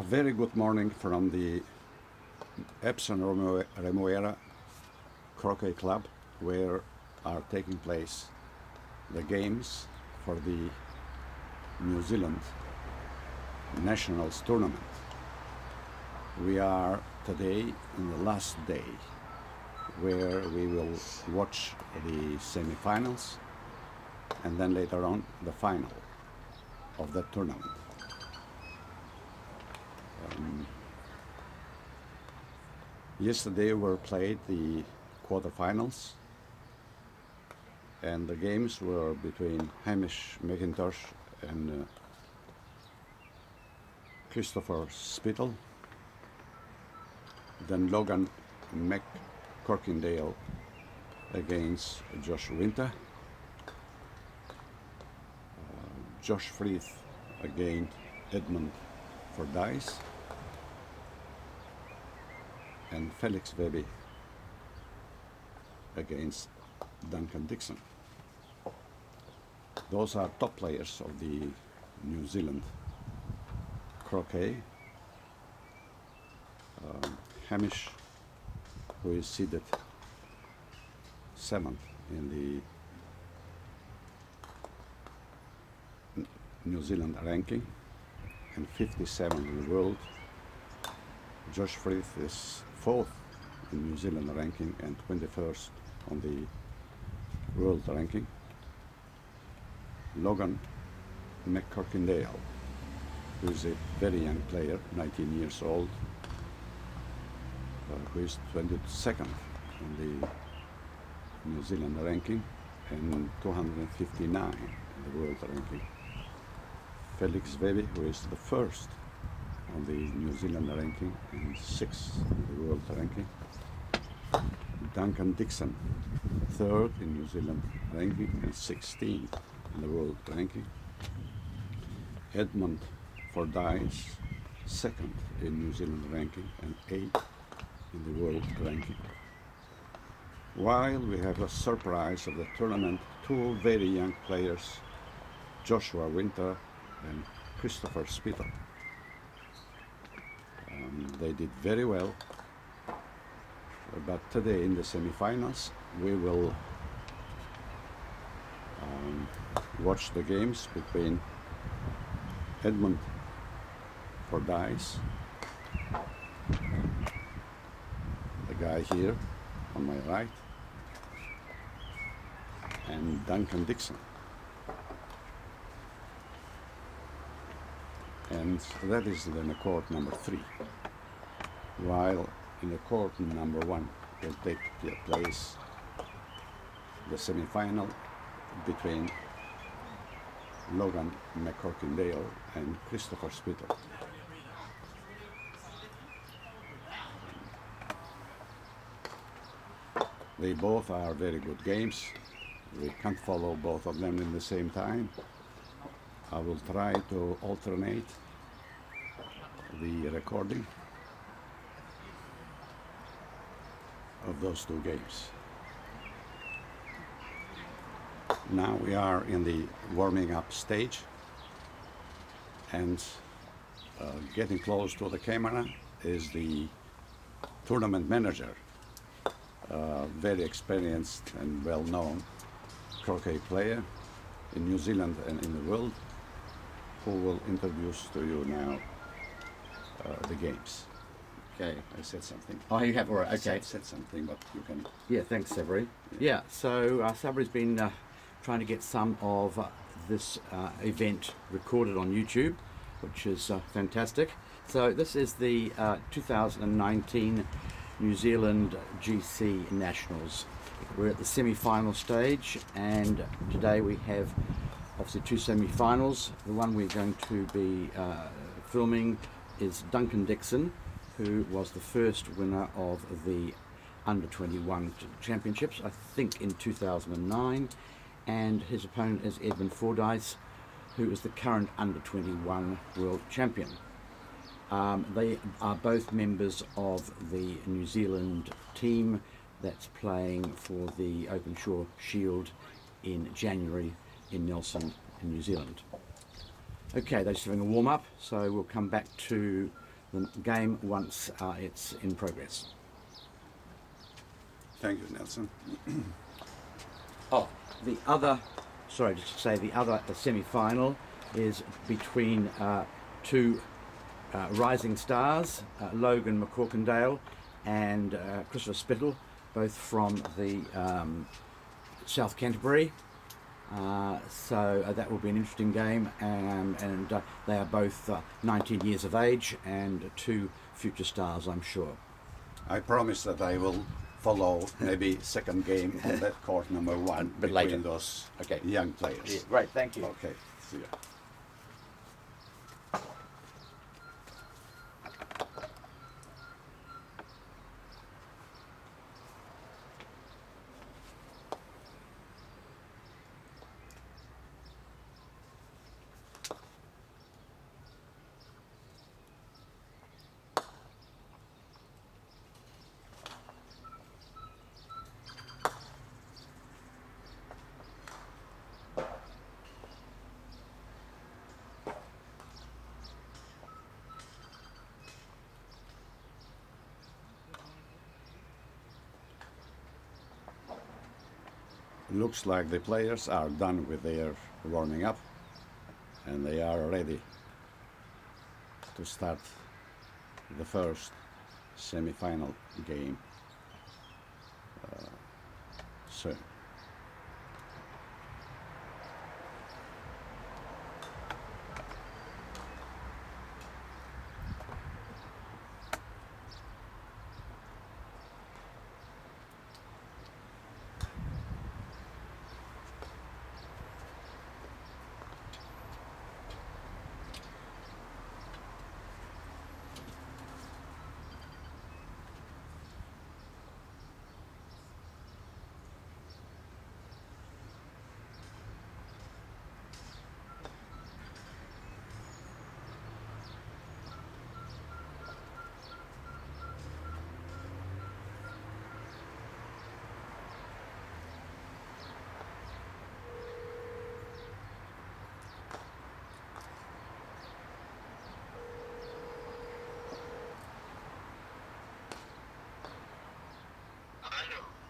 very good morning from the Epson Remuera Croquet Club, where are taking place the games for the New Zealand Nationals Tournament. We are today in the last day, where we will watch the semi-finals and then later on the final of the tournament. Yesterday were played the quarterfinals, and the games were between Hamish McIntosh and Christopher Spittle. Then Logan McCorkindale against Josh Winter. Josh Frith against Edmund Fordyce. And Felix Webby against Duncan Dixon. Those are top players of the New Zealand Croquet. Hamish, who is seated 7th in the New Zealand ranking and 57 in the world. Josh Frith is 4th in New Zealand ranking and 21st on the world ranking. Logan McCorkindale, who is a very young player, 19 years old, who is 22nd on the New Zealand ranking and 259 in the world ranking. Felix Webby, who is the first on the New Zealand ranking and 6th in the world ranking. Duncan Dixon, 3rd in New Zealand ranking and 16th in the world ranking. Edmund Fordyce, 2nd in New Zealand ranking and 8th in the world ranking. While we have a surprise of the tournament, two very young players, Joshua Winter and Christopher Spittle. They did very well, but today in the semi-finals we will watch the games between Edmund Fordyce, the guy here on my right, and Duncan Dixon. And that is then the court number 3. While in the court number 1 will take place the semi-final between Logan McCorkindale and Christopher Spittle. They both are very good games. We can't follow both of them in the same time. I will try to alternate the recording of those two games. Now we are in the warming up stage, and getting close to the camera is the tournament manager, very experienced and well-known croquet player in New Zealand and in the world, who will introduce to you now the games. Okay, I said something. Oh, you have, all right, okay. I said something, but you can... Yeah, thanks, Sabri. Yeah, so Sabri's been trying to get some of this event recorded on YouTube, which is fantastic. So this is the 2019 New Zealand GC Nationals. We're at the semi-final stage, and today we have obviously two semi-finals. The one we're going to be filming is Duncan Dixon, who was the first winner of the Under-21 Championships, I think in 2009, and his opponent is Edmund Fordyce, who is the current Under-21 World Champion. They are both members of the New Zealand team that's playing for the Open Shore Shield in January in Nelson, in New Zealand. Okay, they're just having a warm-up, so we'll come back to the game once it's in progress. Thank you, Nelson. Oh, the other semi-final is between two rising stars, Logan McCorkindale and Christopher Spittle, both from the South Canterbury. So that will be an interesting game, and they are both 19 years of age and two future stars, I'm sure. I promise that I will follow maybe second game on that court number one But between later. those Okay. young players. Yeah, great, thank you. Okay, see ya. Looks like the players are done with their warming up and they are ready to start the first semi-final game soon.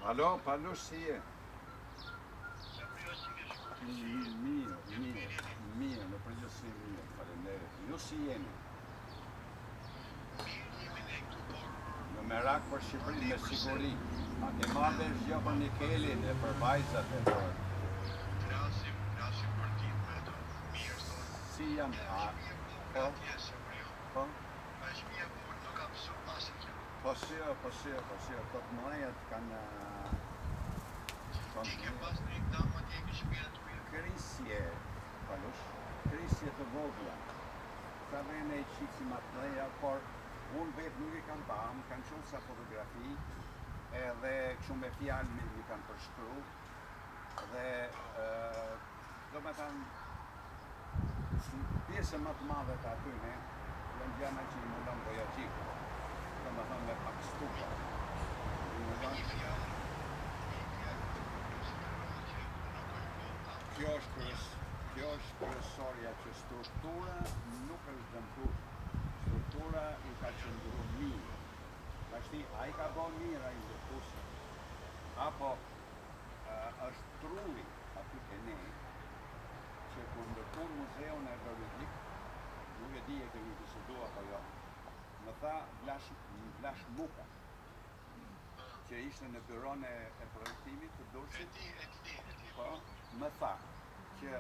Alô, para Lucia. Mio, lo prendo sì mio, fare Lucia. Në merak për Shqipërinë me siguri. E marrë vesh për Nikelin e për vajzat e për. Si jam po? Po? Po sio, të të mëjët kanë Krisje, palush, Krisje të vogla. Sa vene I qitësi ma të leja, por unë vetë nuk I kam pa, më kanë qëllë sa fotografi, edhe kështu me fjalë mi kanë përshkru, dhe do me thanë, pjesë më të madhe të atyne, janë gjana që I mundon vojagjikë, do me thanë me pak stupa. Kjo është kryesorja që struktura nuk është dëmtuar. Struktura I ka qëndru mirë. Tashti, a I ka bon mirë a I ndërtusi. Apo është truri aty ke ne, që kur ndërtur muzeun e Berlizit, nuk e di e kemi bisedu apo jo, më tha Blash Muka, që ishte në byron e projektimit të Durrësit. Po, më tha që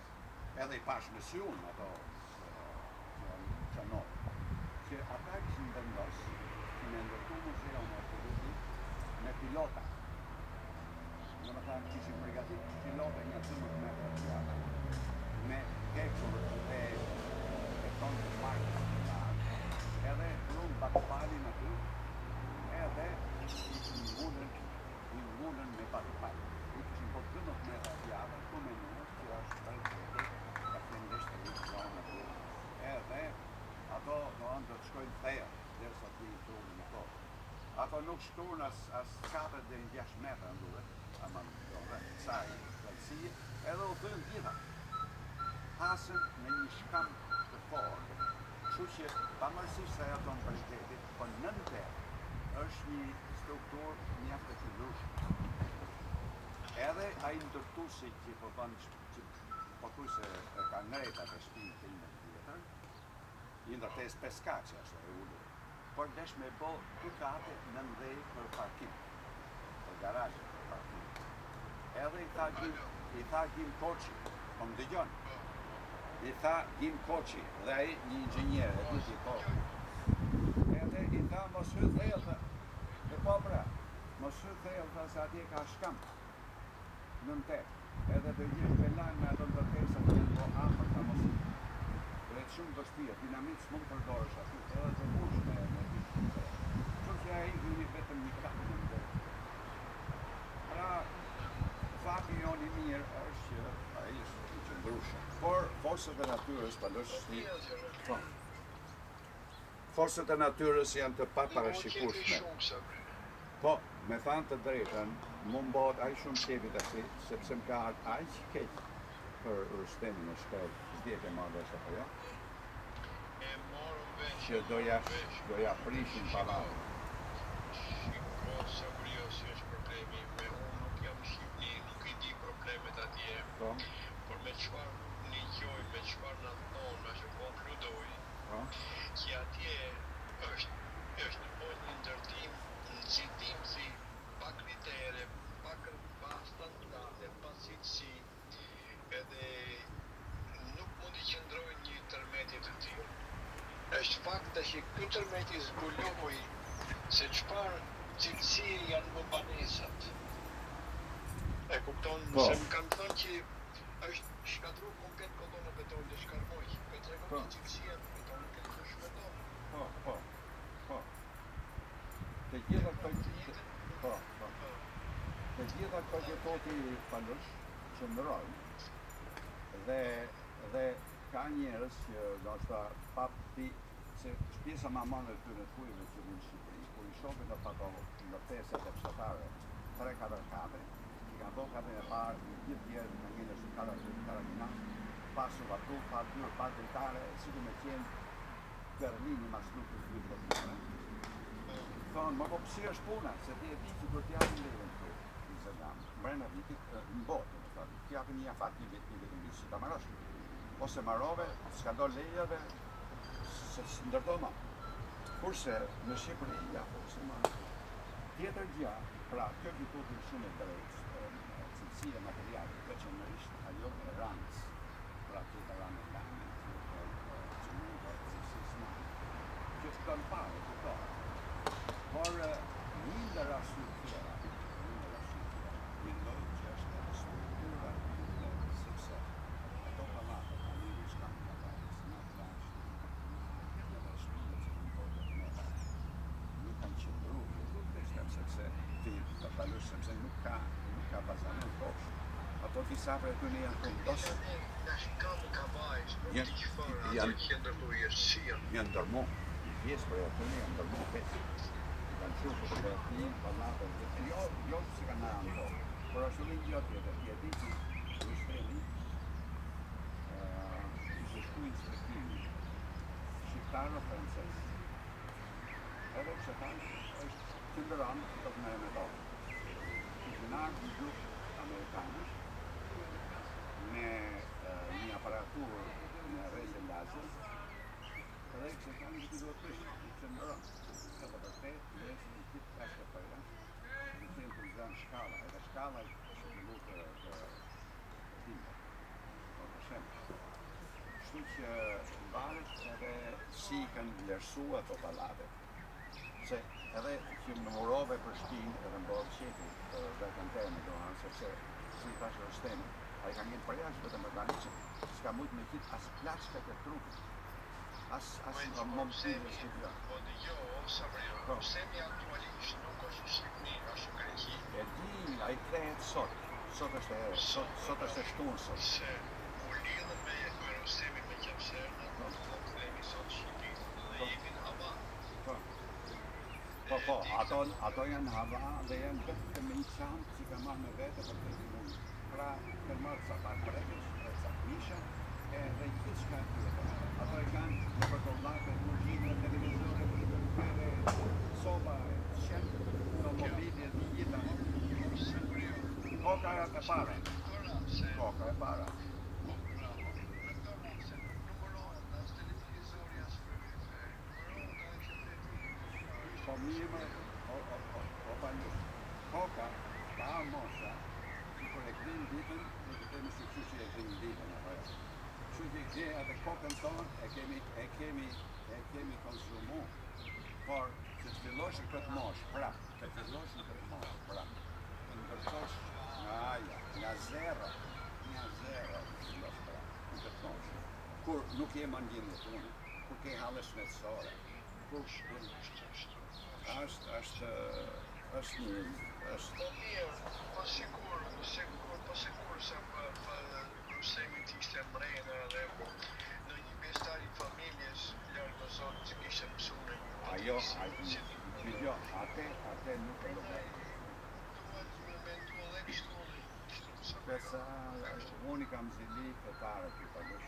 edhe I pash në sy unë ato që anorë, që ata kishin vendos që me ndërtu muzeun e Berlizit me pilota. Në më thanë që ishin pregatit pilota një 12 metra të jata, me kekur dhe beton të markë, edhe rrumë batupalin aty, edhe I ngullën me batupalin. I kishin po 12 metra të jata, të menuës që është të ka flendesh të një zonë aty, edhe ato do anë do të shkojnë thejë, derisa të një trunë në kohë. Ato nuk shturën as 4 dhe 6 metra në duhet, ama do dhe kësaj këllësie, edhe u thënë gjitha. Hasën në një shkam të forë, Kështu që pavarësisht se ajo ton paritetit, po nënte është një strukturë mjaft e qëndrueshme. Edhe ai ndërtuesi që po bën që po thuaj se e ka ngrit atë shtëpinë time tjetër, i ndërtes peskaçi ashtu e ulur. Por desh me bë dy kate në ndej për parkim, për garazh për parkim. Edhe i tha Gim Koçi, po më dëgjon. I tha Gim Koçi, dhe ai një inxhinier, e di po. Edhe i tha mos hyj thellë. E po pra, mos hyj thellë se atje ka shkam. Nën tek. Edhe do jesh me lajm me ato ndërtesa që janë po afër ta mos. Dhe shumë vështirë, dinamit s'mund përdorësh aty, edhe të mbush me diçka. Kështu që ai hyri vetëm një katë në ndër. Pra, fakti jon i mirë është që ai është i qëndrueshëm. Por forcat e natyrës palosh po. Forcat e natyrës janë të paparashikueshme. Po, me thënë të drejtën, mu m'bot aq shumë qefi tash, sepse më ka aq keq për Rustemin e shkret. S'di e ke marrë vesh apo jo? Që doja prishin pallatin. Shiko, Sabrio, si është problemi, me unë nuk jam Shqipni, nuk i di problemet atje. Po. Por me çfarë një gjoj, me çfarë na thonë, me që konkludoj, që atje është në pojtë një ndërtim, në citim si pa kritere, pa standarde, pa cilësi, edhe nuk mundi qëndrojnë një tërmetje të tillë. Është fakt që ky tërmeti zbuloi se çfarë cilësie janë më banesat. E kupton, se më kanë thënë që është shkatru komplet koton në beton dhe shkarmoj. Për të regon që cilësia në beton në këtë shkatron. Po. Të gjitha këto Të gjitha këto që toti palosh qëndrojnë dhe ka njerëz që ndoshta papi se pjesa më e madhe e tyre thujve që vinë në Shqipëri, kur i shohin ato ndërtesat e fshatarëve, 3-4 kate, i kanë bërë katën e parë, gjithë tjerë kanë ngjenë shumë karabina, pasur atu, pa tyrë, pa dritare, sikur me qenë Berlini mas lutës vytëve. Thonë, më po pësi është puna, se ti e di që kur t'japin lejën këtu, në Zëllam, mbrena vitit në botë, t'japin një afat një vetëm lysë që ta marrosh. Ose marrove, s'ka do lejave, se ndërtoma. Kurse në Shqipëri, ja, ose ma tjetër gjë, pra kjo gjithut shumë e drejtë, cilësia materiale, veçanërisht ajo e ranës, pra këtë ranë e lanë, që mund të cilësisë në, që të kanë parë, të parë. Por një ndër arsye tjera, mendoj që është edhe struktura e sepse ato pallate kanë një shkak të parës, në plazh, edhe shpinët që kanë bërë me nuk kanë qëndruar sepse ti të palosh sepse nuk ka bazament poshtë. Ato disa për e tyne janë këndosë. Janë ndërmo. Pjesë për e tyne janë ndërmo vetë. Kanë shumë fotografi, pallate, jo se kanë ando. Por është një gjë tjetër, ti e di që Rushtemi ishte shku inspektimi shqiptarë francez. Edhe që thanë është qëndëran të të merë me to. Qytenar një grup amerikanësh me një aparatur në rejse lazer edhe që thanë që duhet prishë, qëndëran. Edhe vërtet, lesë në gjithë ashtë të përja, në qenë të zanë shkalla, edhe shkalla është në lukë të timbe, të shemë. Kështu që varet edhe si kanë vlerësu ato pallate. Se edhe që më murove për shpinë edhe më bërë qefi dhe kanë teme do anë, sepse si thashë Rostemi, a i ka ngjenë përjashtë vetëm me banicën, s'ka mujtë me qitë as plaçkat e trupit. As më më të Shqipëria. Po dhe jo, Sabrio, Rostemi aktualisht nuk është në Shqipëri, është në Greqi. E di, a i kthehet sot është e shtunë sot. Se u lidhën me Rostemi me Gjepser, në kthehemi sot Shqipëri dhe jemi në hava. Po, ato janë hava dhe janë vetëm me një çantë që ka marrë me vete për të mund. Pra, për marrë ca pak brevesh, ca misha, edhe gjithçka tjetër. americani ricordate cugini al televisore per vedere insomma scende automobili di vita coca e para coca e para pomimo o panju coca vamos por el green diven det tenemos que chuche el green diven ahora chuche que a de coca então é que me consumou por se filósofo de nós para se filósofo de nós para então na zero por no que é mandino porque alles met sora Passeguro para Semifinal não investir em famílias melhor das outras que esta pessoa até nunca essa única misilita tara que para os se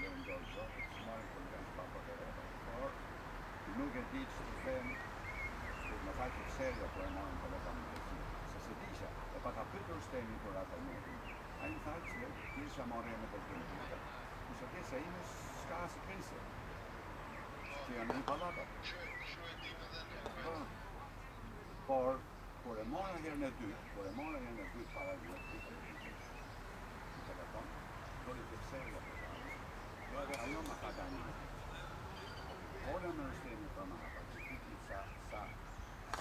um dos jogos mais importantes para poder nunca disse uma parte séria para não para se diz é para capítulo tem por até a infatti dice amorema del tempo isso que sai nos scarse pensa que a mim falava por a mona här när du para det telefon då det säger då är det alla man kan danna hålla med stämmen på man har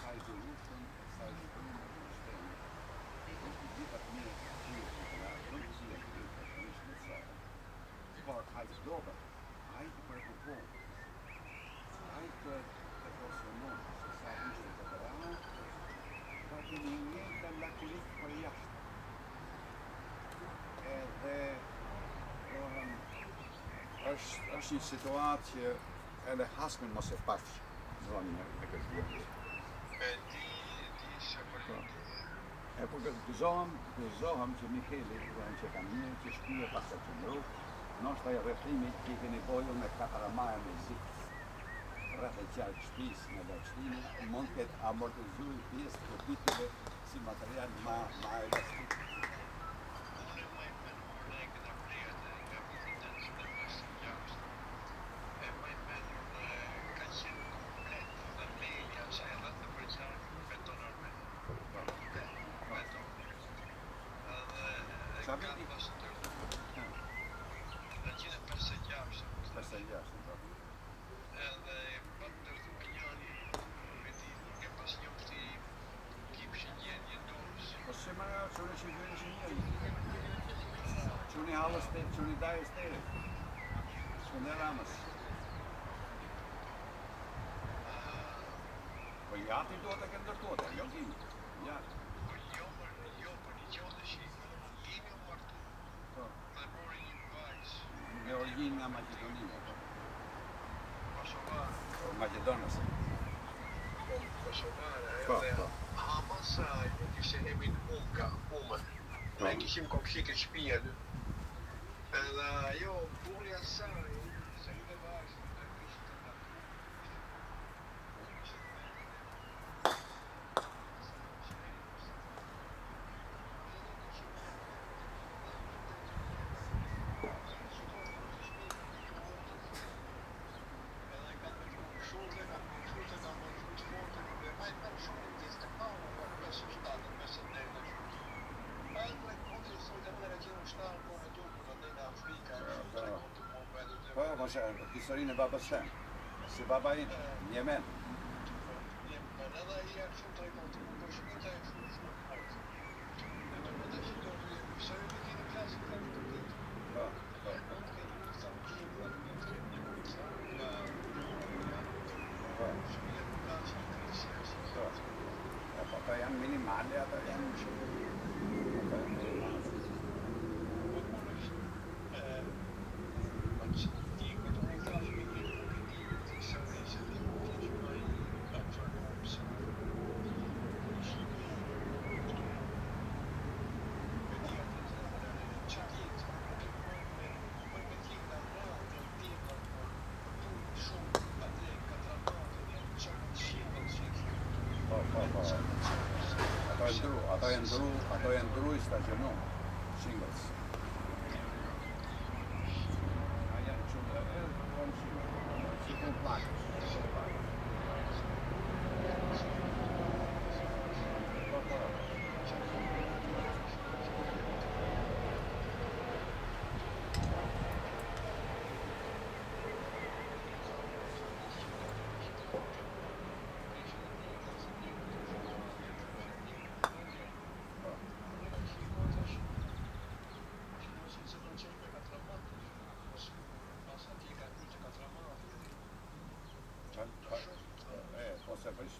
sai do luto sai do stämmen det är mer for I global I preocupo I que emocionou society perché ninguém dalla click para jakt als je situatie en de hasken moet se paf van lekker die é porque dizom que Michele durante a caminhada que escolhe passa de novo nós está a refletir que ne voglio na caramai music refletir spis na destino monte amortizou pies capítulo se material mais Sono dai stelle, sono le ramas. Poi gli altri due che hanno detto, io dico, gli altri. Ne ho gli in Macedonia. Macedonia. Hamassa, die zijn in omgaan. Maar ik zie hem ook zeker spelen. En io pure assai, se ne va, Kisarine baba sen. Se baba in Yemen. Papà è minimale, Andrew stagione singles.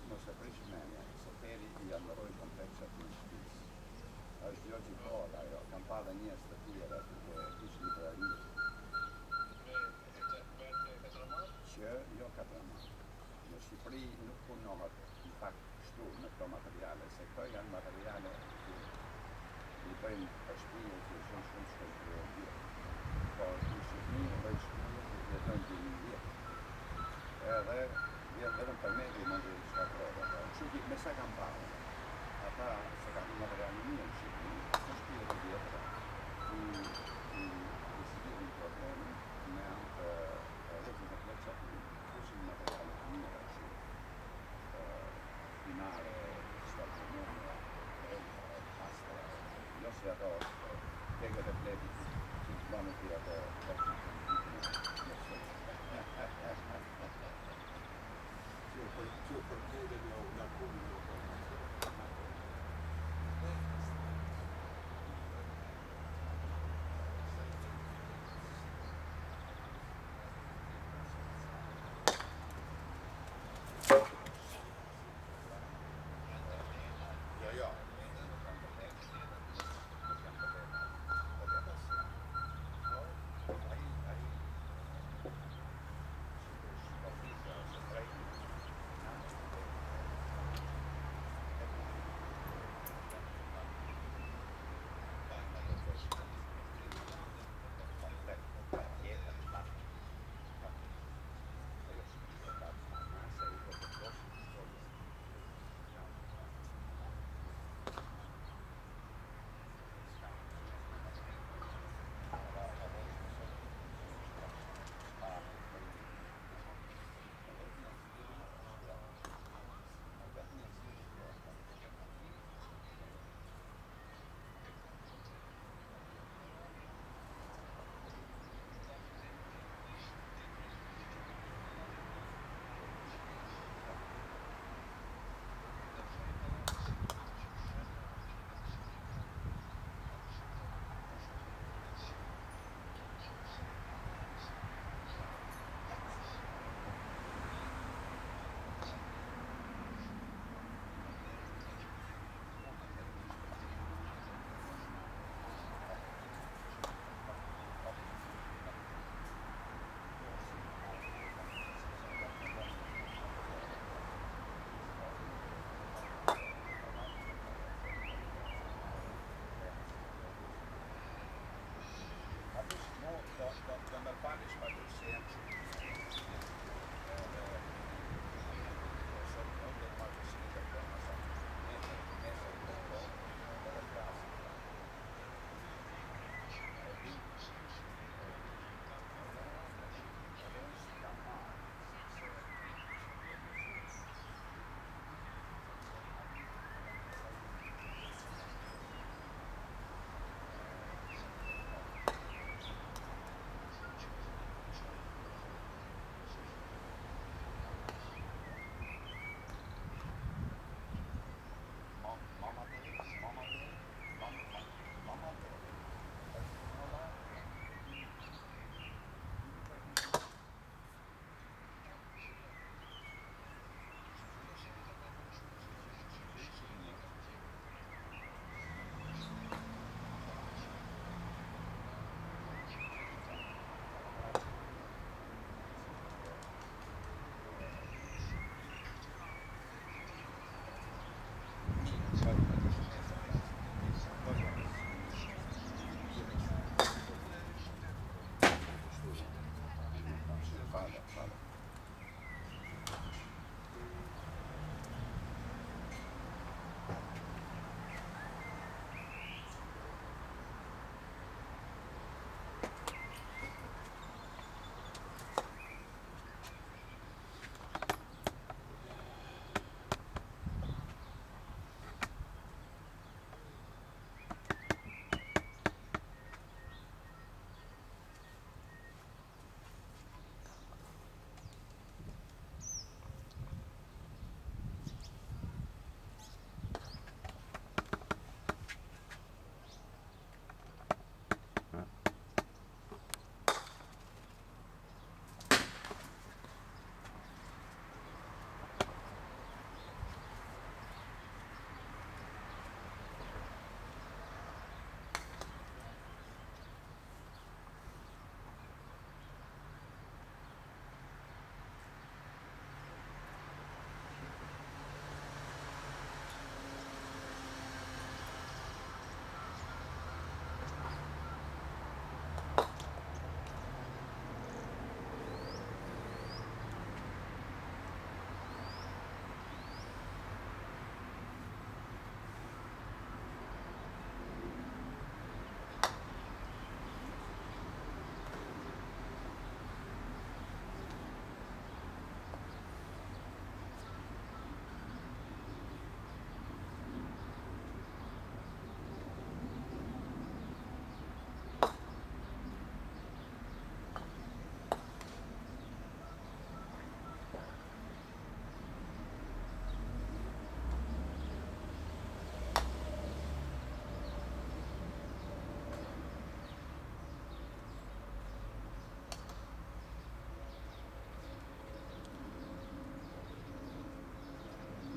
Måste bryta med mig. Så det är i andra år komplexet med spis. Jag gör bara, jag kan bara nästa tida det är slipper jag kan drömma. Jag ska bli på något faktiskt stå med de materialen. Så tar jag materialen i början av spelet som ska gå. För musiken och högskolan det är någonting nytt. Vedem per me di mondo di scaprova, cioè di messa campana, a ta secondo materiale mio, ci sto spiego dietro, di un problema, ma dopo la fleccia così il materiale mio, finale, stato nuovo, basta, io si adoro, tengo le pledi, ci vanno tirato,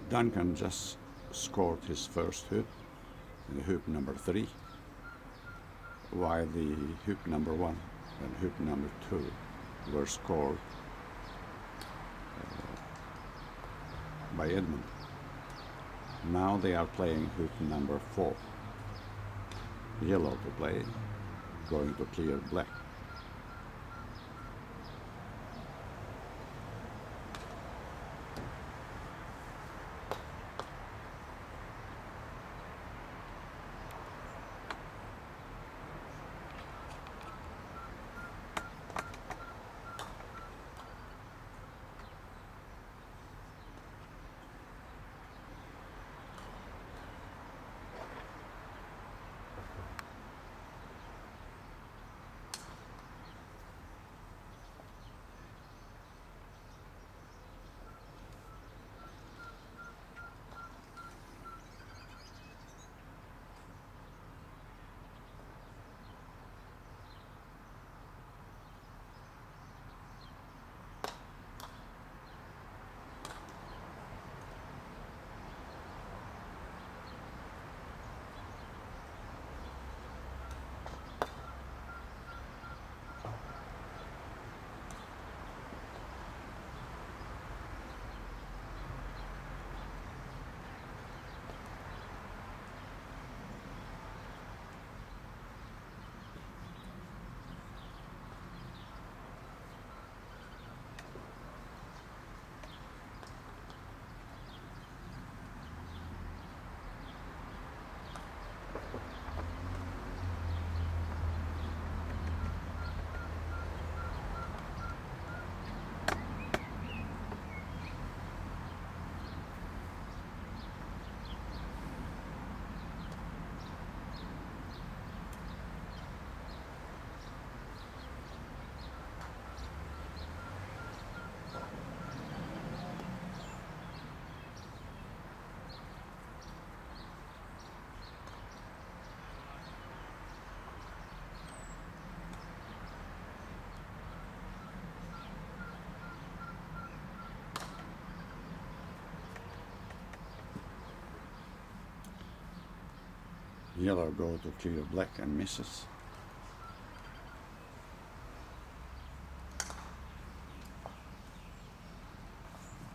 Duncan just scored his first hoop, in hoop number 3, while the hoop number 1 and hoop number 2 were scored by Edmund. Now they are playing hoop number 4. Yellow to play, going to clear black. Yellow go to clear black and misses.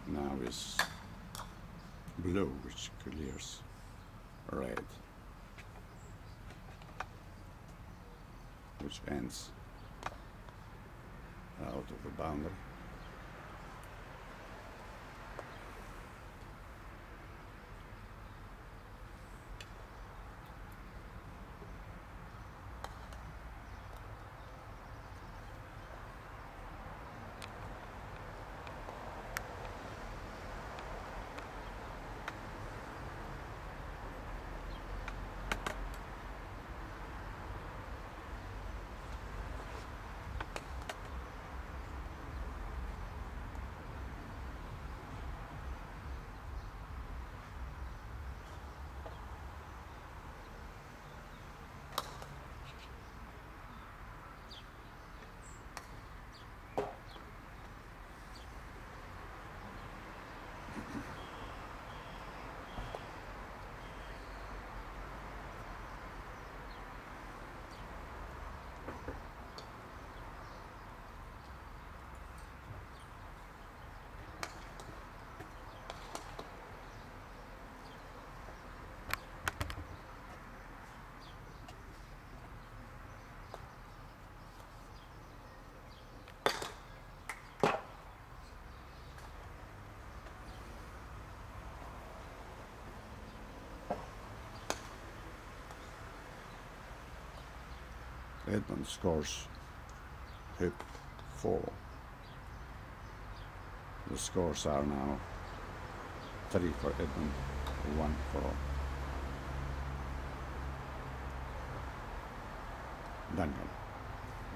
Now is blue, which clears red, which ends out of the boundary. Edmund scores hoop 4. The scores are now 3 for Edmund, 1 for Duncan.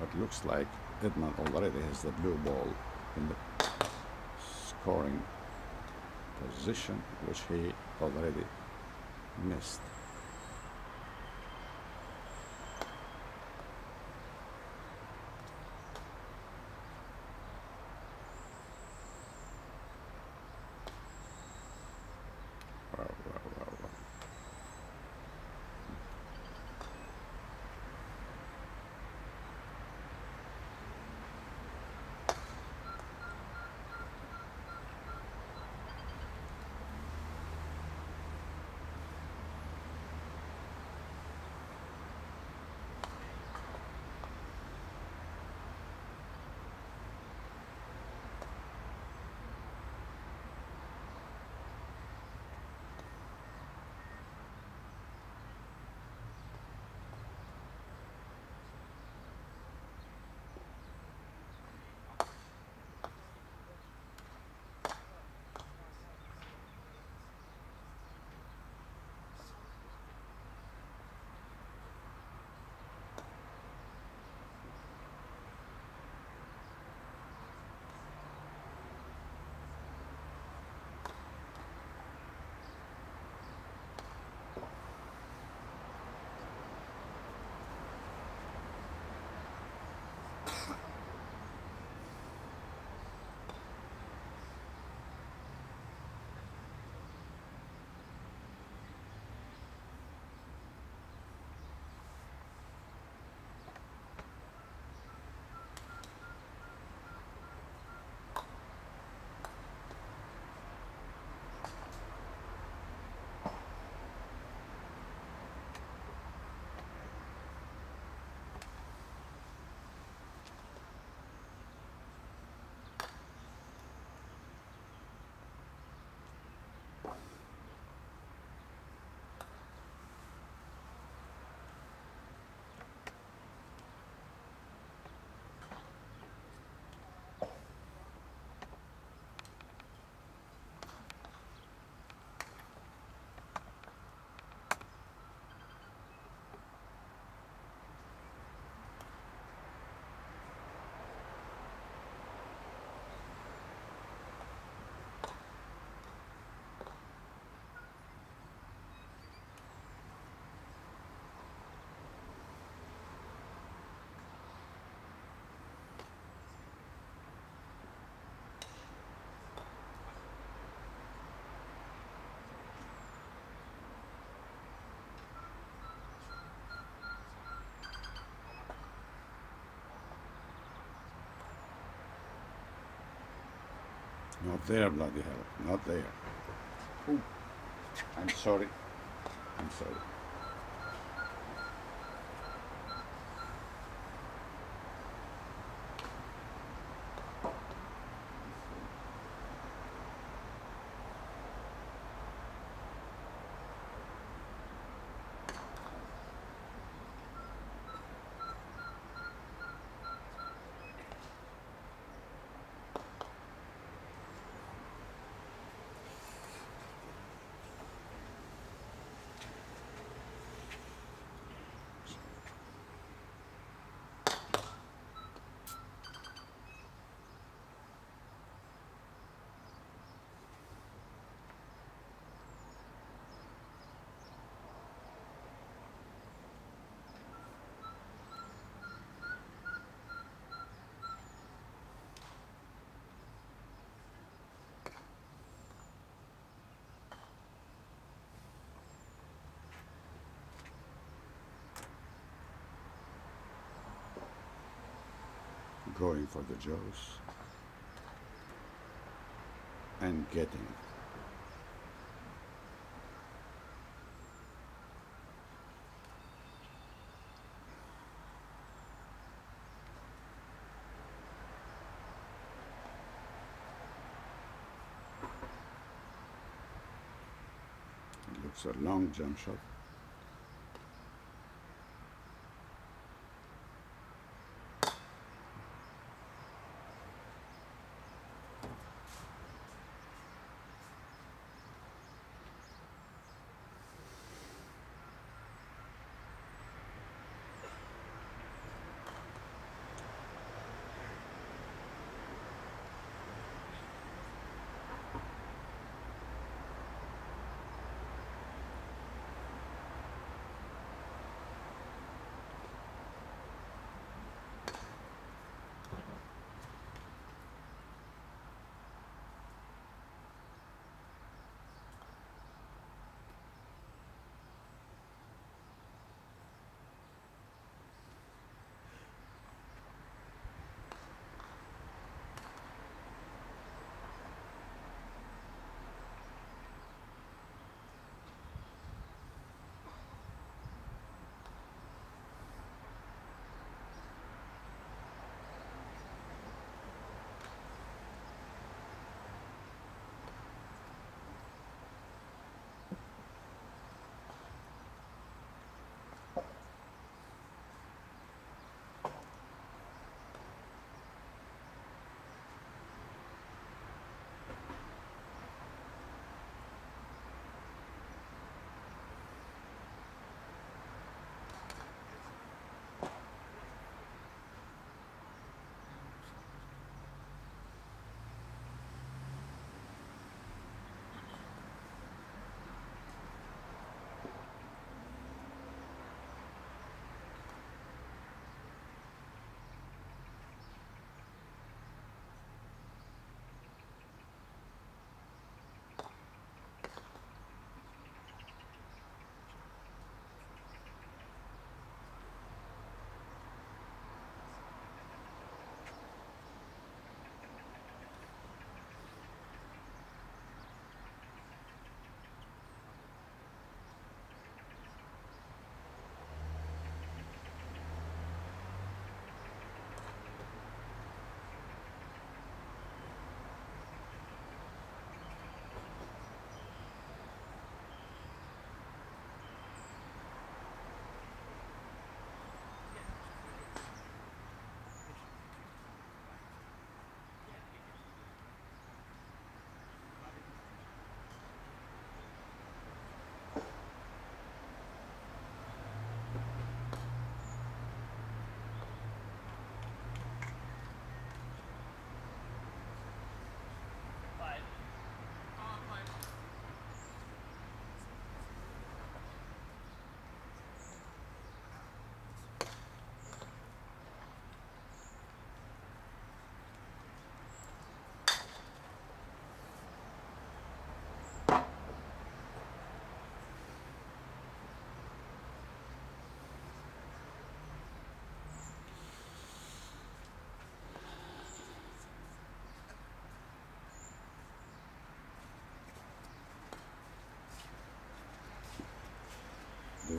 But looks like Edmund already has the blue ball in the scoring position, which he already missed. Not there, bloody hell. Not there. Ooh. I'm sorry. I'm sorry. Going for the jaws and getting. It looks a long jump shot.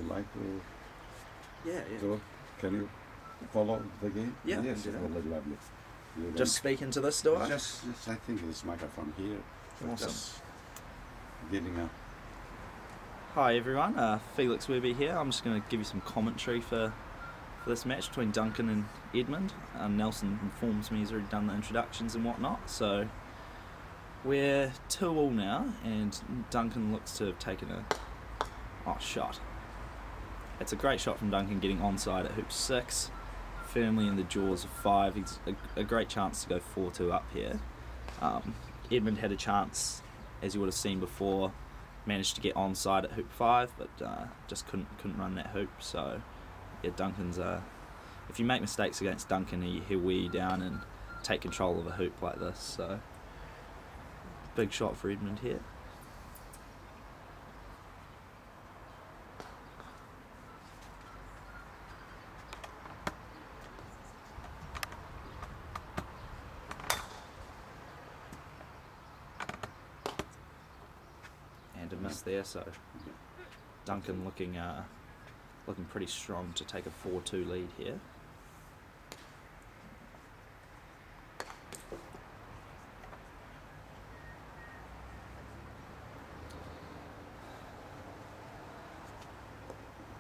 you like to Yeah. do? Can you follow the game? Yeah, I Yes, can do it's really lovely. You Just speak into this door. just I think this microphone here. Awesome. Just getting a Hi everyone, Felix Webby here. I'm just going to give you some commentary for this match between Duncan and Edmund. Nelson informs me he's already done the introductions and whatnot, so we're 2-2 now, and Duncan looks to have taken a shot. It's a great shot from Duncan, getting onside at hoop 6, firmly in the jaws of 5. He's a great chance to go 4-2 up here. Edmund had a chance, as you would have seen before, managed to get onside at hoop 5, but just couldn't run that hoop. So yeah, Duncan's if you make mistakes against Duncan, he'll wear you down and take control of a hoop like this. So big shot for Edmund here. And a miss there, so Duncan looking pretty strong to take a 4-2 lead here.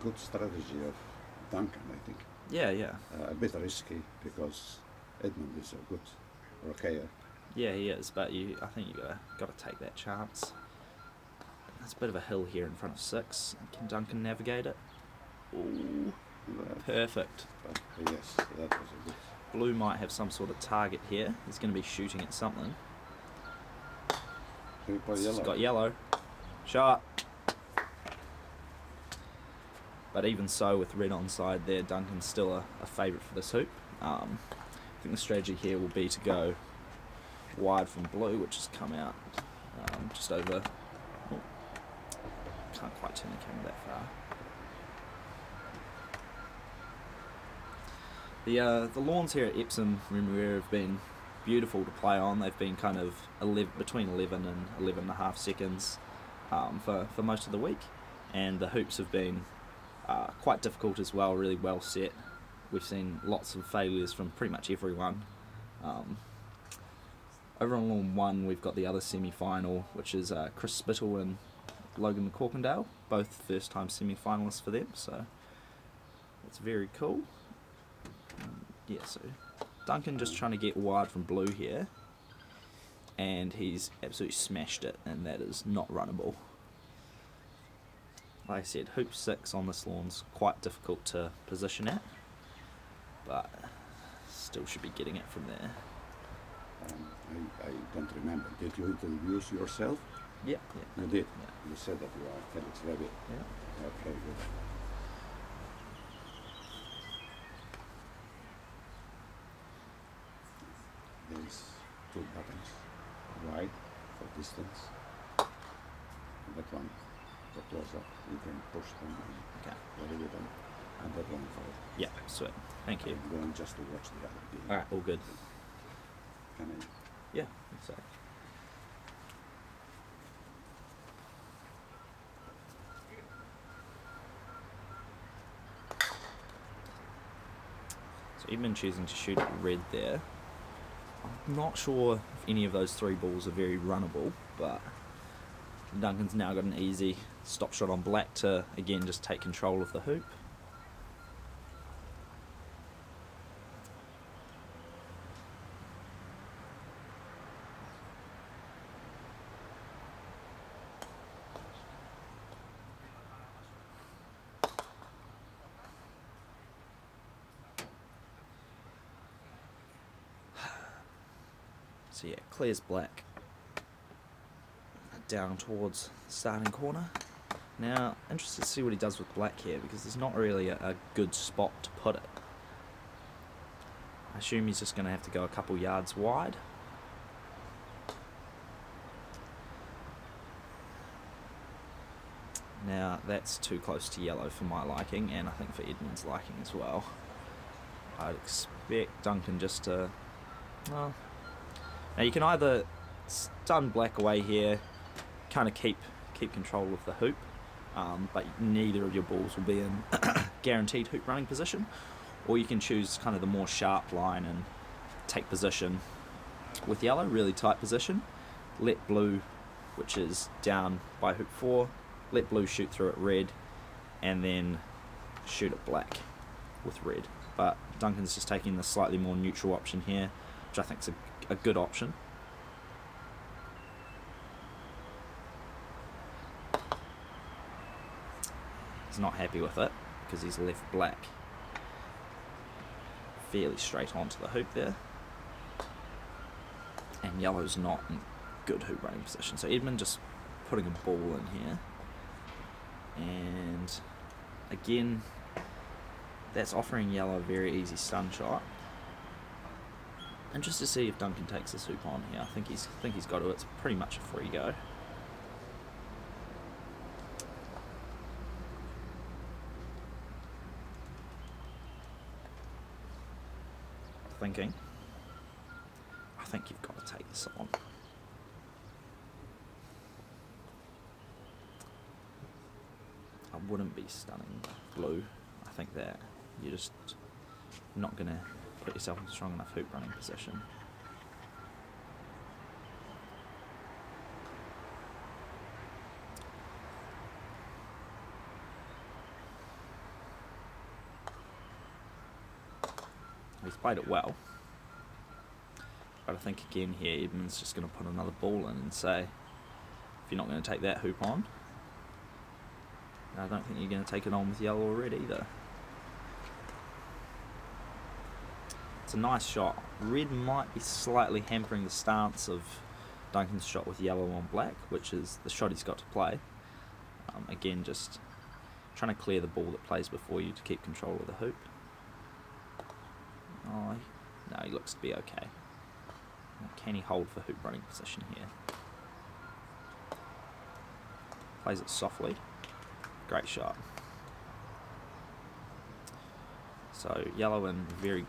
good strategy of Duncan, I think. Yeah. A bit risky because Edmund is a good rocketer. Yeah, he is, but I think you got to take that chance. There's a bit of a hill here in front of 6. Can Duncan navigate it? Ooh, perfect. Yes, that was a good. Blue might have some sort of target here. He's going to be shooting at something. He's got yellow. Shot. But even so, with red onside there, Duncan's still a favourite for this hoop. I think the strategy here will be to go wide from blue, which has come out just over. Oh, can't quite turn the camera that far. The lawns here at Epsom Remuera have been beautiful to play on. They've been kind of between 11 and 11.5 seconds for most of the week, and the hoops have been quite difficult as well, really well set. We've seen lots of failures from pretty much everyone. Over on lawn 1 we've got the other semi-final, which is Chris Spittle and Logan McCorkindale, both first time semi-finalists for them, so that's very cool. Yeah, so Duncan just trying to get wide from blue here, and he's absolutely smashed it, and that is not runnable. Like I said, hoop 6 on this lawn's quite difficult to position at, but still should be getting it from there. I don't remember. Did you introduce yourself? Yeah. You did? Yeah. You said that you are Felix Webby. Yeah. Okay, good. There's 2 buttons. Wide for distance. And that one for close up. You can push them and Okay. play with them. And that one for Yeah, sweet. Thank you. I'm going just to watch the other game. Alright, all good. Can I? Yeah, so. So Edmund choosing to shoot at red there. I'm not sure if any of those 3 balls are very runnable, but Duncan's now got an easy stop shot on black to again just take control of the hoop. So yeah, clears black down towards the starting corner. Now, interested to see what he does with black here, because there's not really a good spot to put it. I assume he's just going to have to go a couple yards wide. Now, that's too close to yellow for my liking, and I think for Edmund's liking as well. I'd expect Duncan just to... Well, now you can either stun black away here, kind of keep control of the hoop, but neither of your balls will be in guaranteed hoop running position, or you can choose kind of the more sharp line and take position with yellow, really tight position, let blue, which is down by hoop 4, let blue shoot through at red, and then shoot at black with red. But Duncan's just taking the slightly more neutral option here, which I think is a good option. He's not happy with it because he's left black fairly straight onto the hoop there, and yellow's not in good hoop running position. So Edmund just putting a ball in here, and again that's offering yellow a very easy stun shot. And just to see if Duncan takes this hoop on here, I think he's got to. It's pretty much a free go. Thinking, I think you've got to take this on. I wouldn't be stunning blue. I think that you're just not going to put yourself in a strong enough hoop running position. He's played it well, but I think again here Edmund's just going to put another ball in and say, if you're not going to take that hoop on, I don't think you're going to take it on with yellow or red either. It's a nice shot. Red might be slightly hampering the stance of Duncan's shot with yellow on black, which is the shot he's got to play. Again, just trying to clear the ball that plays before you to keep control of the hoop. Oh, no, he looks to be okay. Can he hold for hoop running position here? Plays it softly. Great shot. So yellow in very,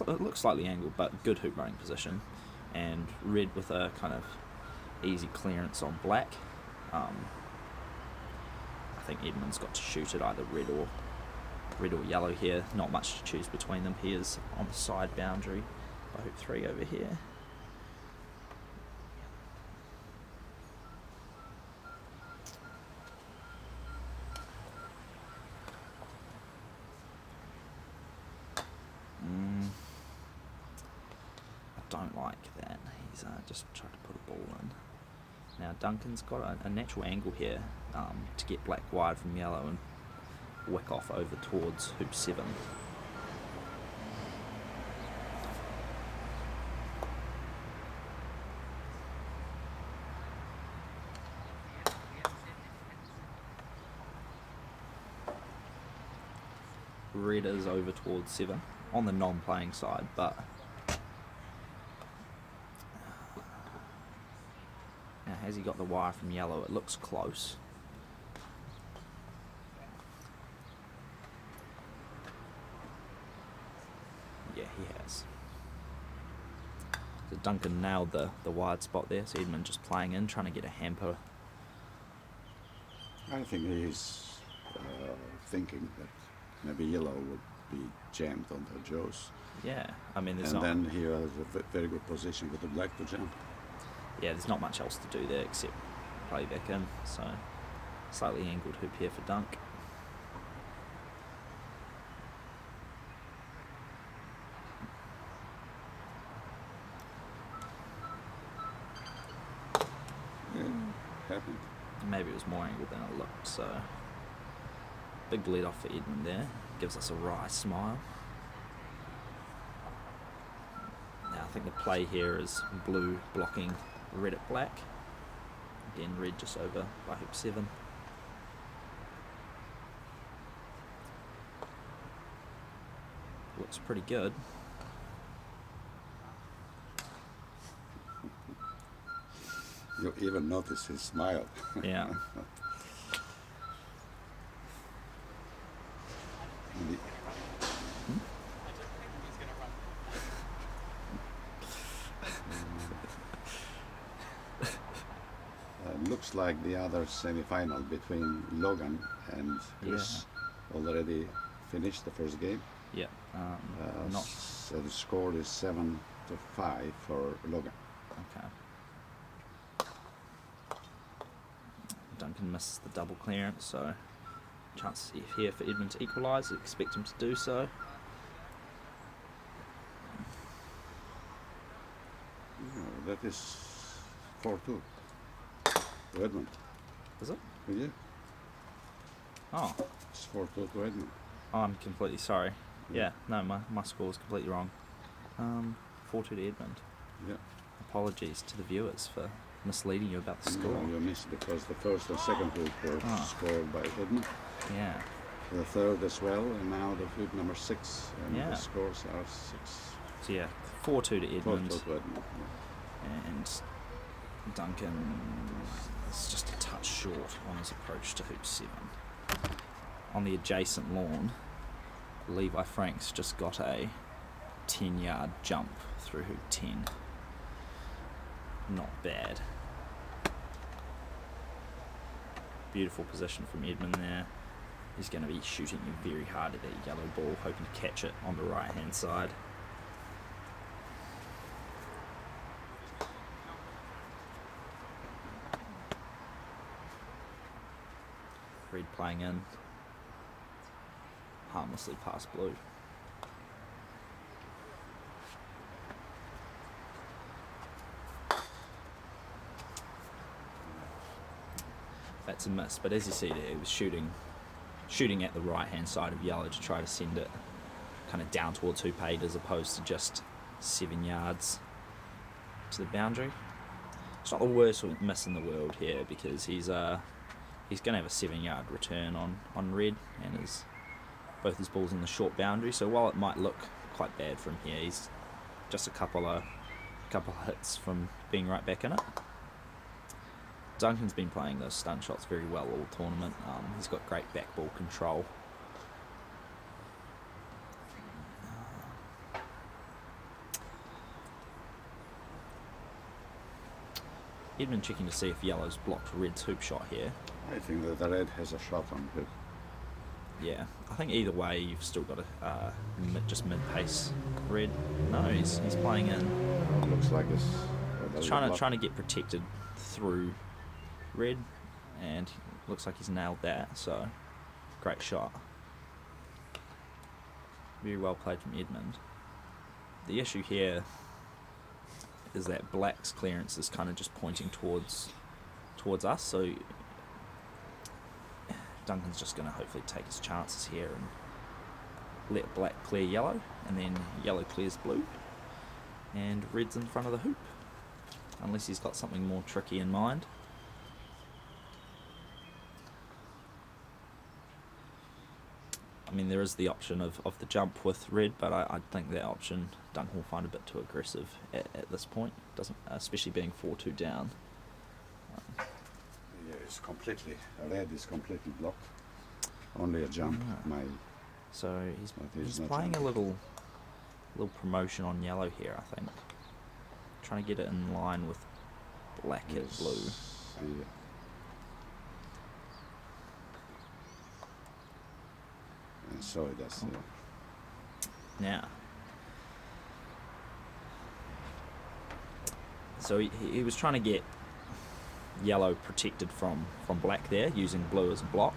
it looks slightly angled, but good hoop running position. And red with a kind of easy clearance on black. I think Edmund's got to shoot it either red or yellow here. Not much to choose between them. He is on the side boundary by hoop 3 over here. I don't like that. He's just tried to put a ball in. Now Duncan's got a natural angle here to get black wide from yellow and wick off over towards hoop 7. Red is over towards 7 on the non-playing side, but now has he got the wire from yellow? It looks close. Yeah, he has. So Duncan nailed the wide spot there, so Edmund just playing in, trying to get a hamper. I think he's thinking that maybe yellow would be jammed on the jaws. Yeah, I mean there's and not... then he has a very good position with the black to jump. Yeah, there's not much else to do there except play back in, so slightly angled hoop here for Dunk. Happened. Maybe it was more angled than it looked, so big lead off for Edmund there. Gives us a wry smile. Now I think the play here is blue blocking red at black. Again, red just over by hoop 7. Looks pretty good. You even notice his smile. Yeah. Looks like the other semi-final between Logan and Chris. Already finished the first game. Yeah. So the score is 7-5 for Logan. Okay. Duncan misses the double clearance, so chance here for Edmund to equalise. Expect him to do so. No, that is 4-2 to Edmund. Is it? Yeah, Oh, it's 4-2 to Edmund. I'm completely sorry. Yeah, no, my score was completely wrong. 4-2 to Edmund. Yeah. Apologies to the viewers for misleading you about the score. No, you missed because the first and second hoop were scored by Edmund. Yeah. The third as well, and now the hoop number 6, and Yeah. the scores are 6. So yeah, 4-2 to Edmund. 4-2 to Edmund. And Duncan is just a touch short on his approach to hoop 7. On the adjacent lawn, Levi Franks just got a 10-yard jump through hoop 10. Not bad. Beautiful position from Edmund there. He's going to be shooting very hard at that yellow ball, hoping to catch it on the right hand side. Red playing in, harmlessly past blue. That's a miss, but as you see there, he was shooting at the right hand side of yellow to try to send it kind of down towards hoop 8 as opposed to just 7 yards to the boundary. It's not the worst miss in the world here because he's going to have a 7-yard return on red, and both his balls in the short boundary. So while it might look quite bad from here, he's just a couple of hits from being right back in it. Duncan's been playing those stun shots very well all tournament. He's got great back ball control. Edmund checking to see if yellow's blocked red's hoop shot here. I think that the red has a shot on hoop. Yeah, I think either way you've still got a just mid-pace red. No, he's playing in. It looks like it's Trying to get protected through red, and looks like he's nailed that. So great shot. Very well played from Edmund. The issue here is that black's clearance is kind of just pointing towards us, so Duncan's just going to hopefully take his chances here and let black clear yellow, and then yellow clears blue, and red's in front of the hoop, unless he's got something more tricky in mind. I mean, there is the option of the jump with red, but I think that option Duncan will find a bit too aggressive at this point. Doesn't, especially being 4-2 down. Yeah, it's red is completely blocked. Only a jump. So he's playing a little promotion on yellow here, I think. Trying to get it in line with black at blue. Yeah. And so it does. Now, so he was trying to get yellow protected from black there, using blue as a block.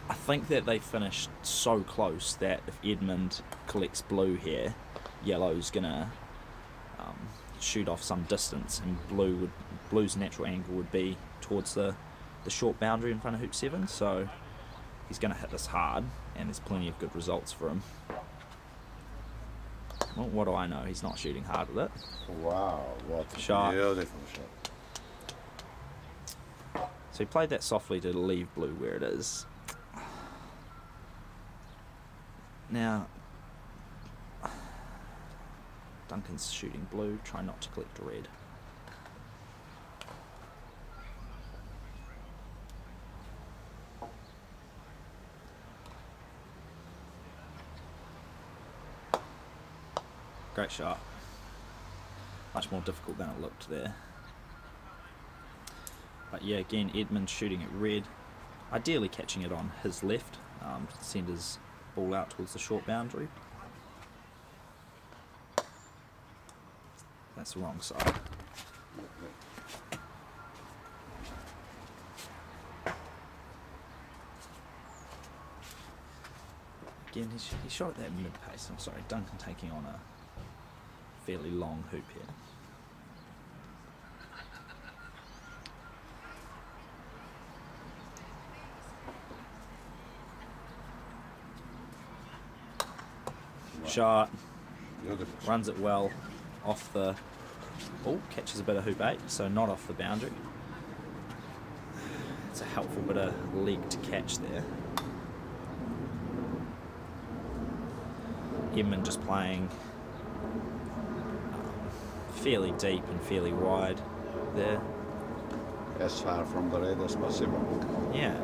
I think that they finished so close that if Edmund collects blue here, yellow's gonna shoot off some distance, and blue's natural angle would be towards the short boundary in front of hoop 7. So he's going to hit this hard, and there's plenty of good results for him. Well, what do I know? He's not shooting hard at it. Wow, what a Shot. beautiful shot. So he played that softly to leave blue where it is. Now, Duncan's shooting blue, try not to collect red. Great shot. Much more difficult than it looked there. But yeah, again, Edmund shooting at red, ideally catching it on his left, to send his ball out towards the short boundary. That's the wrong side. Again, he shot at that mid-pace. I'm sorry, Duncan taking on a fairly long hoop here. Shot, runs it well, off the ball, catches a bit of hoop 8, so not off the boundary. It's a helpful bit of leg to catch there. Edmund just playing fairly deep and fairly wide there. As far from the red as possible. Yeah.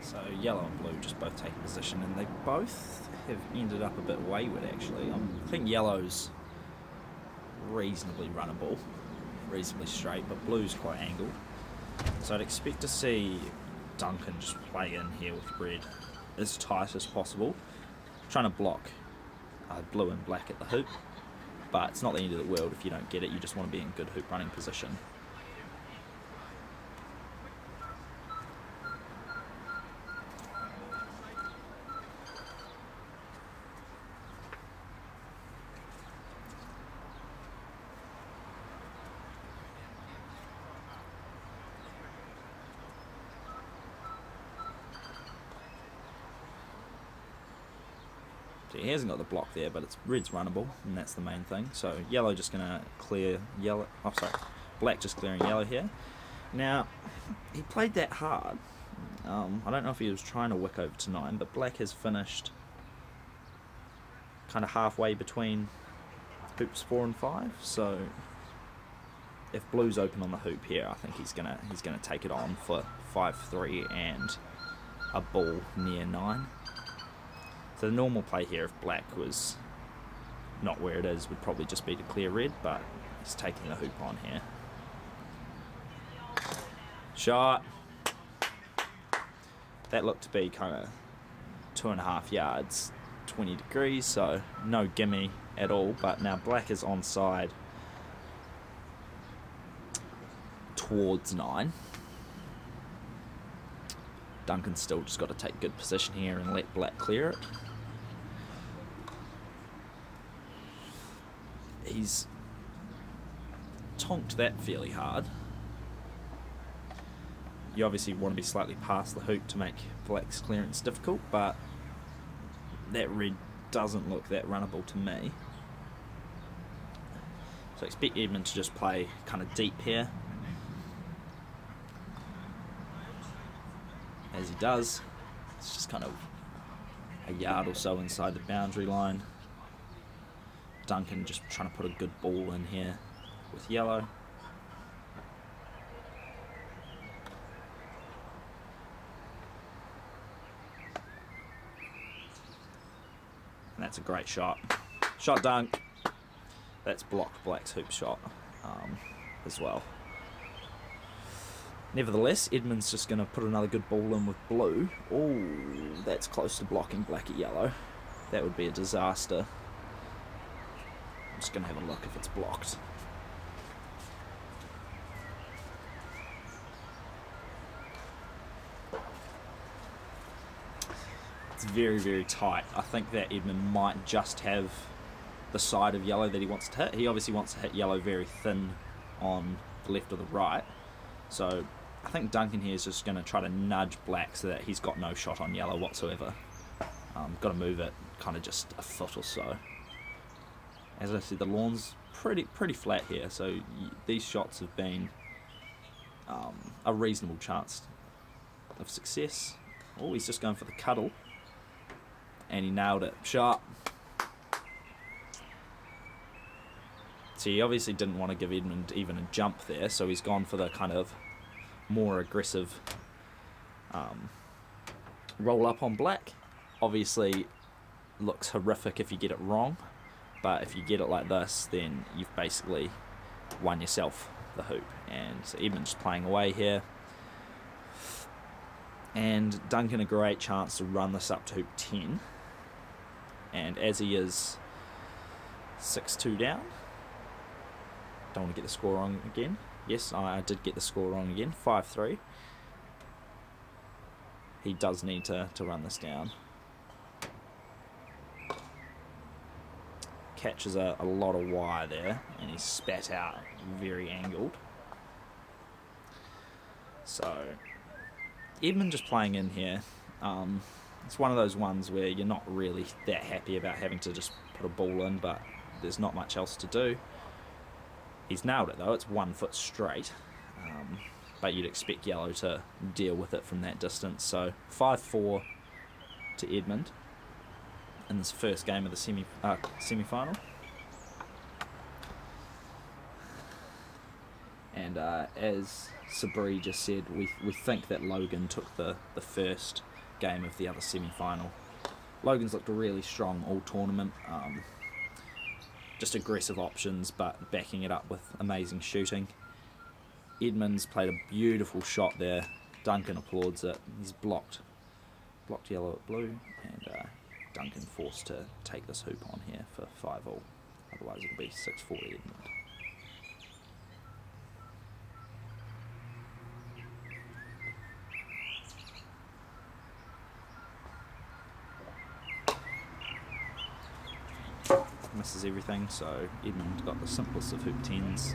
So yellow and blue just both taking position, and they both have ended up a bit wayward actually. I think yellow's reasonably runnable, reasonably straight, but blue's quite angled. So I'd expect to see Duncan just play in here with red as tight as possible, trying to block blue and black at the hoop, but it's not the end of the world if you don't get it. You just want to be in good hoop running position. So he hasn't got the block there, but it's red's runnable, and that's the main thing. So yellow just going to clear yellow. Oh, sorry, black just clearing yellow here. Now, he played that hard. I don't know if he was trying to wick over to 9, but black has finished kind of halfway between hoops 4 and 5. So if blue's open on the hoop here, I think he's gonna take it on for 5-3 and a ball near 9. So the normal play here, if black was not where it is, would probably just be to clear red, but he's taking the hoop on here. Shot. That looked to be kind of 2.5 yards, 20 degrees, so no gimme at all, but now black is onside towards 9. Duncan's still just got to take good position here and let black clear it. He's tonked that fairly hard. You obviously want to be slightly past the hoop to make black's clearance difficult, but that red doesn't look that runnable to me. So I expect Edmund to just play kind of deep here. As he does, it's just kind of a yard or so inside the boundary line. Duncan just trying to put a good ball in here with yellow. And that's a great shot. Shot dunk. That's blocked black's hoop shot as well. Nevertheless, Edmund's just going to put another good ball in with blue. Oh, that's close to blocking black at yellow. That would be a disaster. I'm just going to have a look if it's blocked. It's very, very tight. I think that Edmund might just have the side of yellow that he wants to hit. He obviously wants to hit yellow very thin on the left or the right. So I think Duncan here is just going to try to nudge black so that he's got no shot on yellow whatsoever. Got to move it kind of just a foot or so. As I said, the lawn's pretty flat here, so these shots have been a reasonable chance of success. Oh, he's just going for the cuddle, and he nailed it. Sharp. So he obviously didn't want to give Edmund even a jump there, so he's gone for the kind of more aggressive roll up on black. Obviously looks horrific if you get it wrong, but if you get it like this, then you've basically won yourself the hoop. And so Edmund's playing away here, and Duncan a great chance to run this up to hoop 10, and as he is 6-2 down, don't want to get the score wrong again. Yes, I did get the score wrong again. 5-3. He does need to run this down. Catches a lot of wire there, and he's spat out very angled. So Edmund just playing in here. It's one of those ones where you're not really that happy about having to just put a ball in, but there's not much else to do. He's nailed it though. It's 1 foot straight, but you'd expect yellow to deal with it from that distance. So 5-4 to Edmund in this first game of the semi-final. And as Sabri just said, we think that Logan took the first game of the other semi-final. Logan's looked really strong all tournament. Just aggressive options, but backing it up with amazing shooting. Edmund's played a beautiful shot there. Duncan applauds it. He's blocked yellow at blue, and Duncan forced to take this hoop on here for 5-all. Otherwise it'll be 6-4 to Edmund. Misses everything, so Edmund got the simplest of hoop 10s.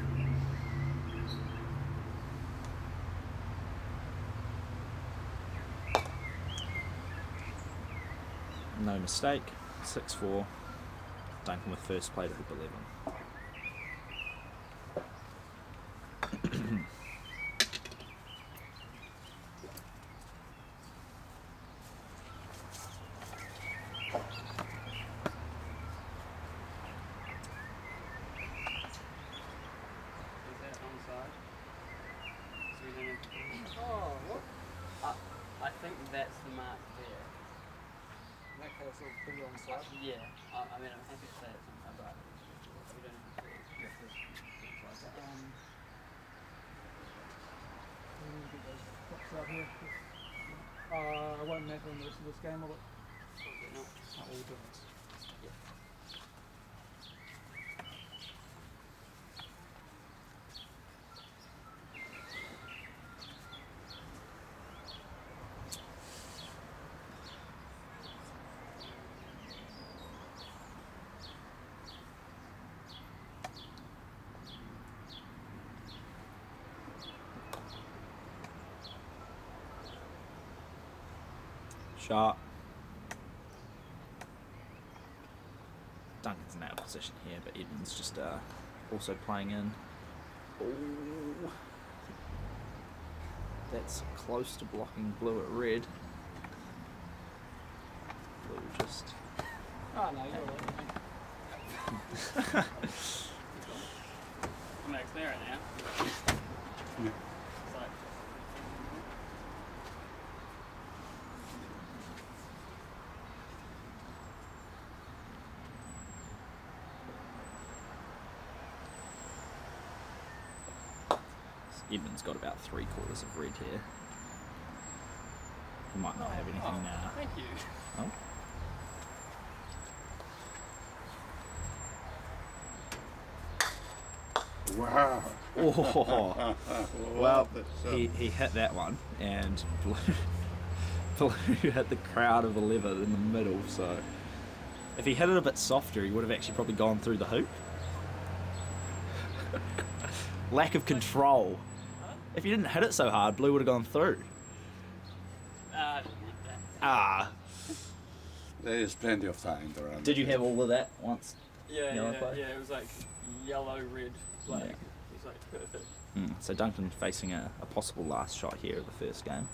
No mistake, 6-4. Duncan with first play to hoop 11. I think that's the mark there. In that case, it'll be on side. Yeah, I mean, I'm happy to say it's on side, but we don't have to We need to get those boxes out here. It won't matter in the rest of this game, will it? No. Not all difference. Shot. Duncan's in out of position here, but Edmund's just also playing in. Oh, that's close to blocking blue at red. Blue just. Oh no, you're right. I'm back there right now. Yeah. It's like, Edmund's got about 3/4 of red here. He might not have anything now. thank you. Oh. Wow. Oh. Well, he hit that one, and Blue hit the crowd of 11 in the middle, so if he hit it a bit softer, he would have actually probably gone through the hoop. Lack of control. If you didn't hit it so hard, Blue would have gone through. Ah. There is plenty of time to run. Did you have all of that once? Yeah, Yellow yeah, play? yeah, it was like yellow, red, black. Yeah. It was like perfect. So Duncan facing a possible last shot here of the first game.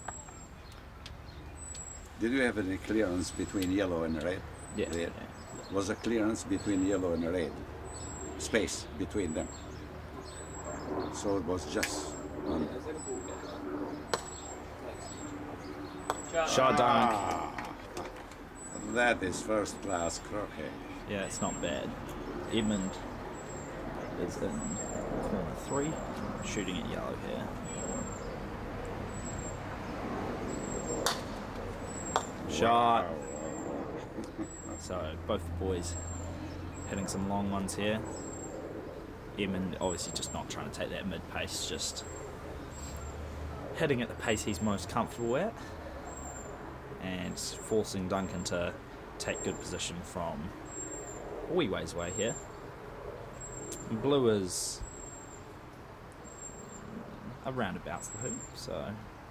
Did you have any clearance between yellow and red? Yeah. There was a clearance between yellow and red. Space between them. So it was just. Is that a ball game? Shot dunk. That is first class croquet. Yeah, it's not bad. Edmund is in corner 3, shooting at yellow here. Shot. Wow. So both the boys hitting some long ones here. Edmund obviously just not trying to take that mid pace, just hitting at the pace he's most comfortable at, and forcing Duncan to take good position from a wee ways away here. Blue is around about the hoop, so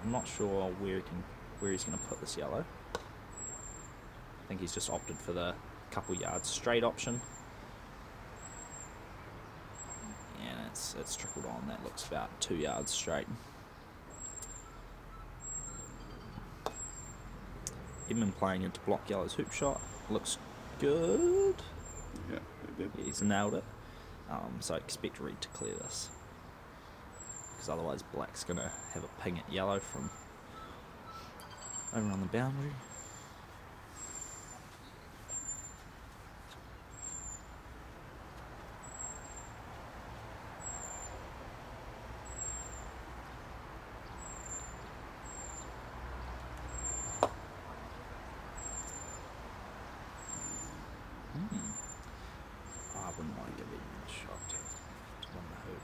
I'm not sure where he's going to put this yellow. I think he's just opted for the couple yards straight option. And it's trickled on. That looks about 2 yards straight. Edmund playing into block yellow's hoop shot. Looks good. Yeah, they did. He's nailed it. So I expect Reed to clear this, because otherwise black's going to have a ping at yellow from over on the boundary. I wouldn't want to give Edmund a shot to win the hoop.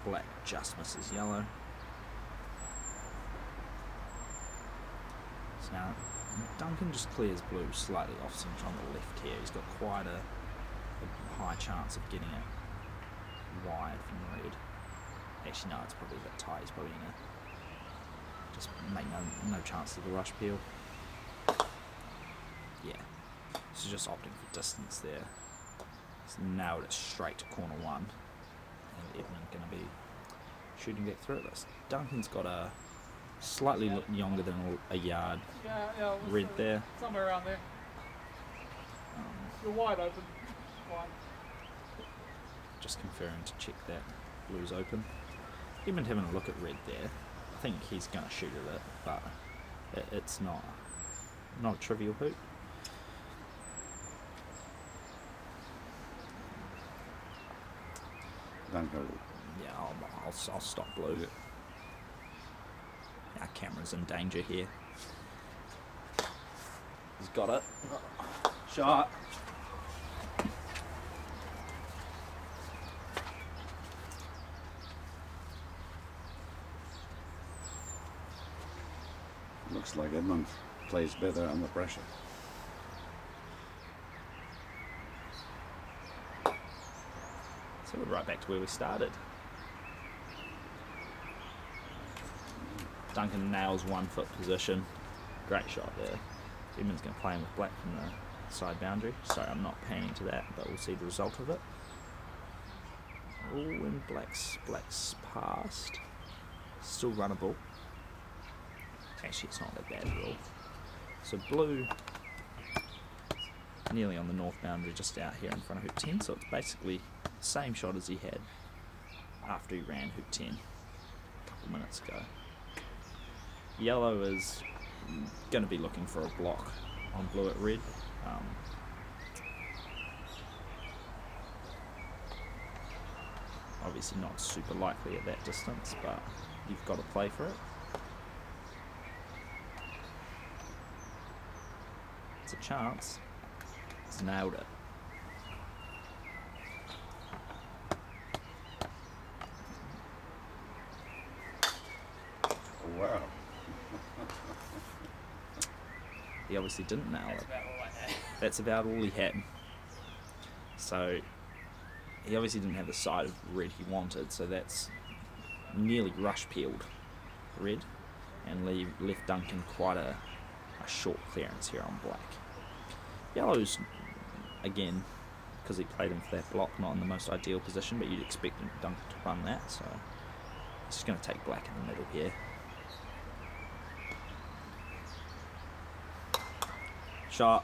Black just misses yellow. So now Duncan just clears blue slightly off centre on the left here. He's got quite a high chance of getting it wide from red. Actually, no, it's probably a bit tight. He's probably going to just make no chance of the rush peel. Yeah, so just opting for distance there. He's nailed it straight to corner 1, and Edmund going to be shooting back through this. Duncan's got a slightly younger than a yard Yeah, red there. somewhere around there. You're wide open. Wide. Just conferring to check that blue's open. Edmund having a look at red there. I think he's going to shoot at it, but it's not a trivial hoop. Duncan. Yeah, I'll stop blue. Yeah. Our camera's in danger here. He's got it. Shot. Looks like Edmund plays better under pressure. So we're right back to where we started. Duncan nails 1 foot position. Great shot there. Edmund's going to play him with black from the side boundary. Sorry, I'm not panning to that, but we'll see the result of it. Oh, and black's passed. Still runnable. Actually, it's not that bad at all. So blue, nearly on the north boundary, just out here in front of hoop 10. So it's basically the same shot as he had after he ran hoop 10 a couple minutes ago. Yellow is going to be looking for a block on blue at red. Obviously not super likely at that distance, but you've got to play for it. It's a chance. He's nailed it. Wow. He obviously didn't nail it. That's about all I had. That's about all he had. So he obviously didn't have the side of red he wanted, so that's nearly rush peeled red and left Duncan quite a short clearance here on black. Yellow's, again, because he played him for that block, not in the most ideal position, but you'd expect Duncan to run that, so he's just going to take black in the middle here. Shot.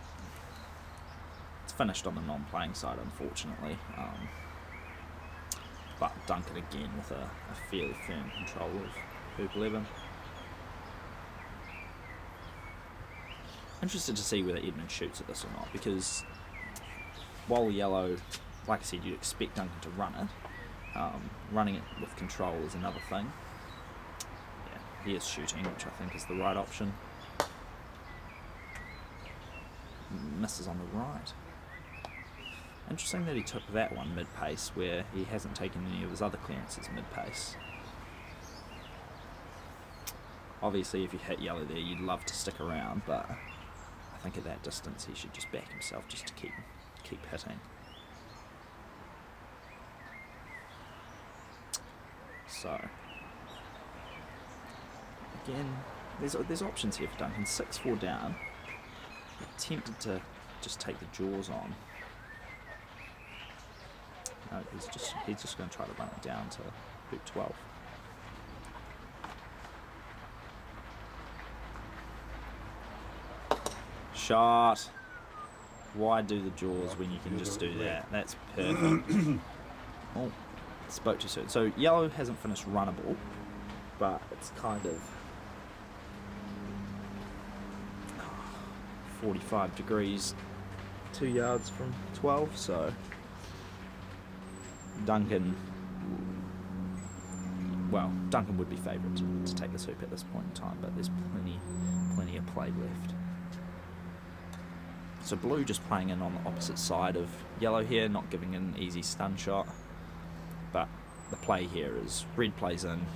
It's finished on the non-playing side, unfortunately. But Duncan again with a fairly firm control of Hoop 11. Interested to see whether Edmund shoots at this or not, because while yellow, like I said, you'd expect Duncan to run it. Running it with control is another thing. Yeah, he is shooting, which I think is the right option. Misses on the right. Interesting that he took that one mid-pace, where he hasn't taken any of his other clearances mid-pace. Obviously, if you hit yellow there, you'd love to stick around, but I think at that distance he should just back himself just to keep hitting. So, again, there's options here for Duncan. 6-4 down. Tempted to just take the jaws on. No, he's just going to try to run it down to hoop 12. Shot. Why do the jaws when you can just do that? That's perfect. Oh, spoke too soon. So yellow hasn't finished runnable, but it's kind of 45 degrees, 2 yards from 12, so Duncan would be favourite to take this hoop at this point in time, but there's plenty of play left. So blue just playing in on the opposite side of yellow here, not giving an easy stun shot, but the play here is red plays in,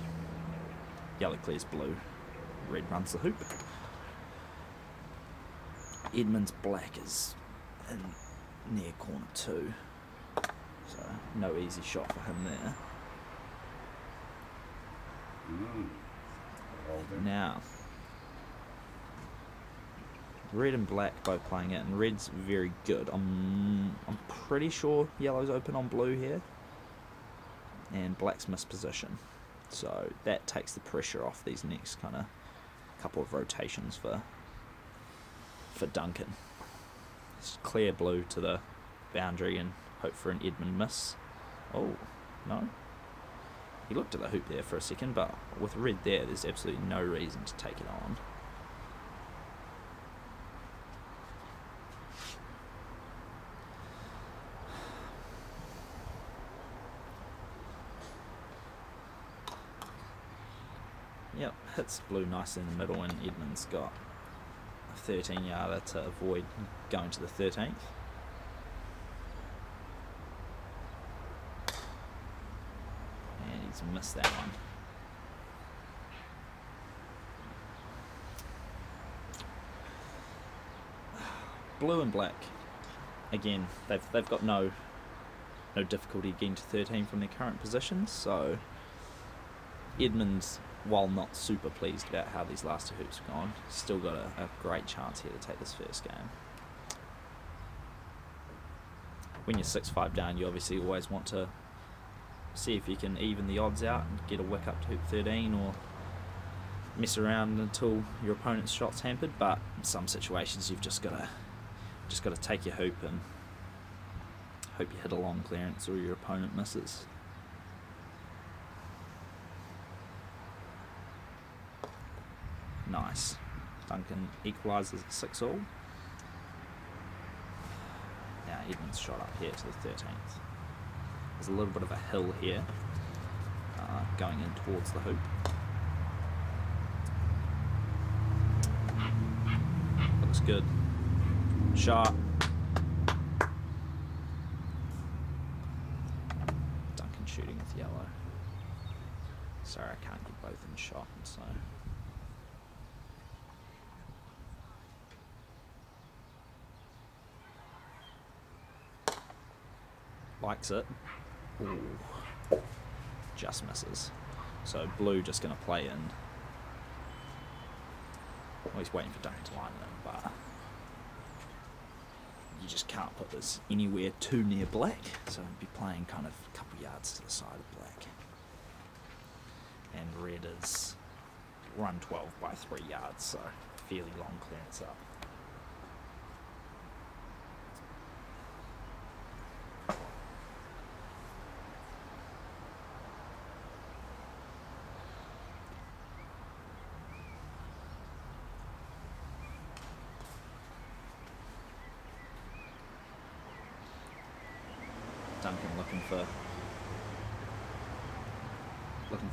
yellow clears blue, red runs the hoop. Edmund's black is in near corner 2, so no easy shot for him there. Now, red and black both playing it, and red's very good. I'm pretty sure yellow's open on blue here, and black's misposition, so that takes the pressure off these next kind of couple of rotations for Duncan. Just clear blue to the boundary and hope for an Edmund miss. Oh, no. He looked at the hoop there for a second, but with red there's absolutely no reason to take it on. Yep, hits blue nicely in the middle, and Edmund's got a 13-yarder to avoid going to the 13th. And he's missed that one. Blue and black, again, they've got no difficulty getting to 13 from their current positions, so Edmund's, while not super pleased about how these last 2 hoops have gone, still got a great chance here to take this first game. When you're 6-5 down, you obviously always want to see if you can even the odds out and get a wick up to hoop 13, or mess around until your opponent's shot's hampered, but in some situations you've just got to take your hoop and hope you hit a long clearance or your opponent misses. Nice. Duncan equalises at 6-all. Now Edmund's shot up here to the 13th. There's a little bit of a hill here, going in towards the hoop. Looks good. Shot. Duncan shooting with yellow. Sorry, I can't get both in shot, so... Likes it. Ooh. Just misses. So blue just going to play in. Well, he's waiting for Duncan to line it in, but you just can't put this anywhere too near black, so he'd be playing kind of a couple yards to the side of black. And red is run 12 by 3 yards, so fairly long clearance up. Duncan looking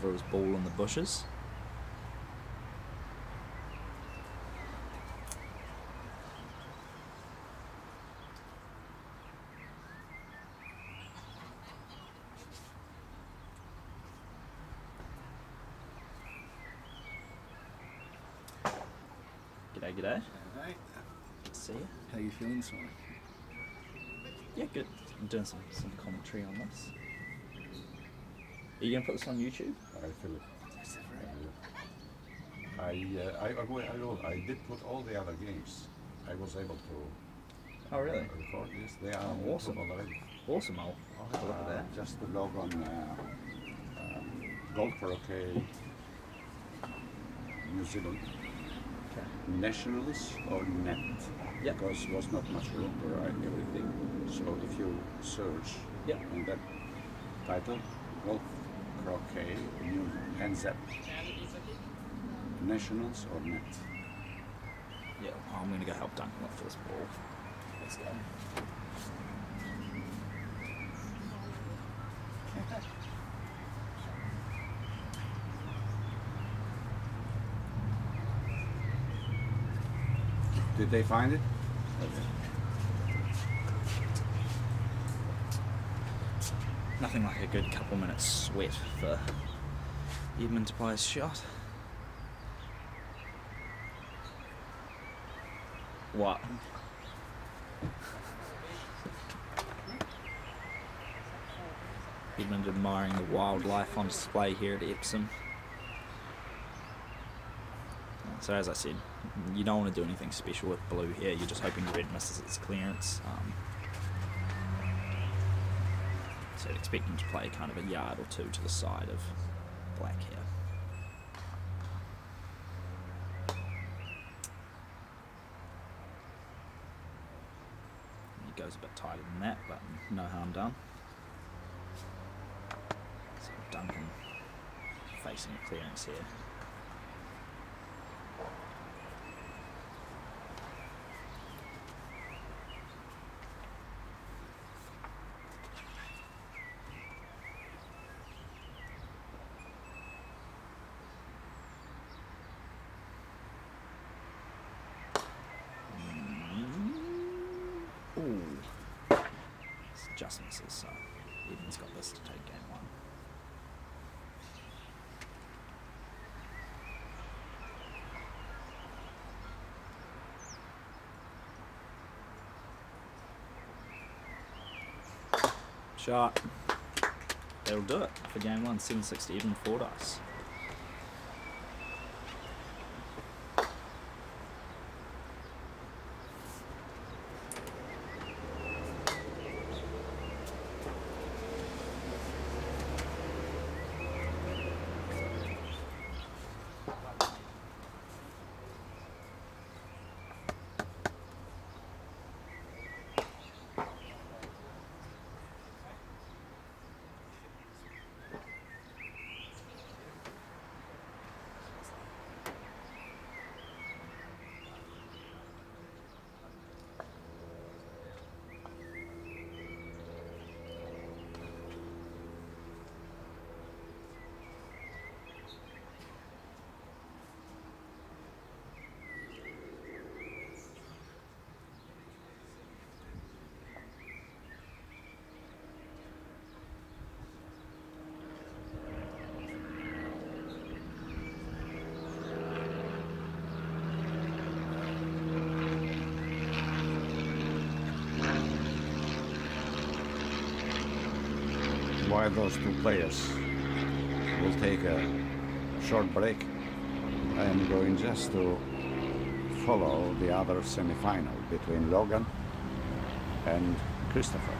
for his ball in the bushes. G'day. Good to see you. How are you feeling this morning? Yeah, good. I'm doing some commentary on this. Are you going to put this on YouTube? I feel it. I did put all the other games. I was able to Oh, really? record this. They are on Awesome. YouTube already. Awesome, I'll have a look at that. Just to log on Gold Croquet New Zealand Okay. Nationals or Net. Yep. Because there was not much room to write everything. So if you search Yep. in that title, Gold Croquet New NZ Nationals or Net. Yeah, I'm going to go help Duncan look for this ball. Let's go. Did they find it? Nothing like a good couple minutes sweat for Edmund to play his shot. What? Edmund admiring the wildlife on display here at Epsom. So as I said, you don't want to do anything special with blue here, you're just hoping red misses its clearance. So I'd expect him to play kind of a yard or two to the side of black here. He goes a bit tighter than that, but no harm done. So Duncan facing a clearance here. Ooh. It's just misses, so Eden's got this to take game one. Shot. That'll do it for game one, 7-6 to Eden Fordyce. While those two players will take a short break, I am going just to follow the other semi-final between Logan and Christopher.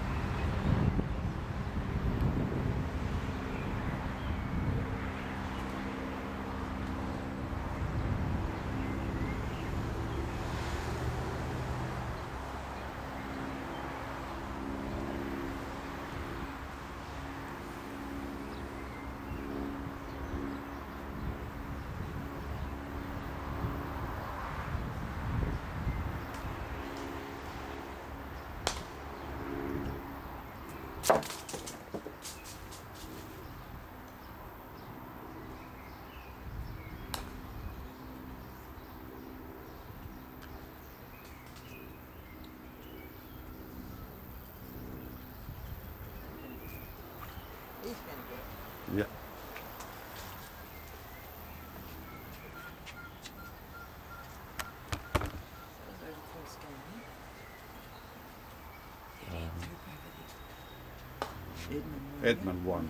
Edmund won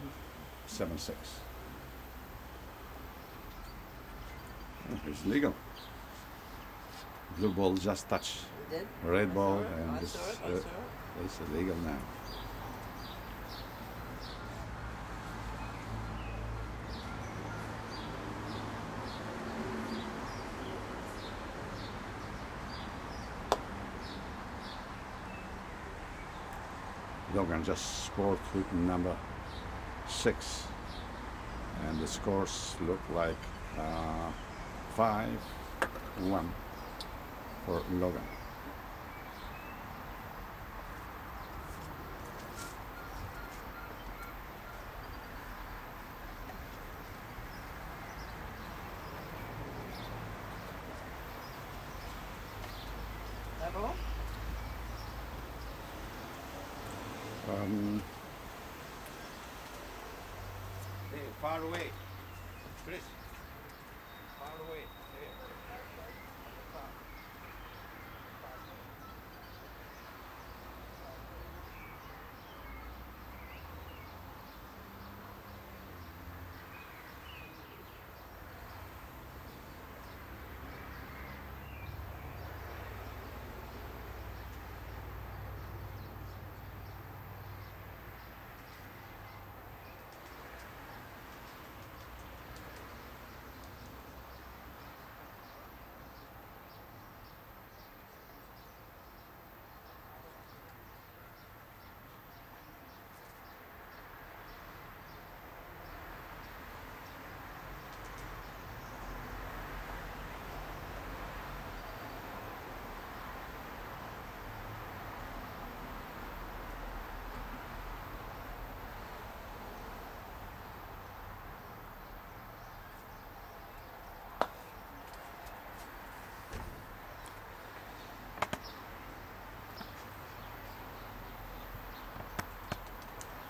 7-6. Oh, it's legal. Blue ball just touched It did? red ball, I and this saw it, I saw it. it's illegal now. Logan just scored with number 6, and the scores look like 5-1 for Logan. That ball? Far away, Chris. Far away.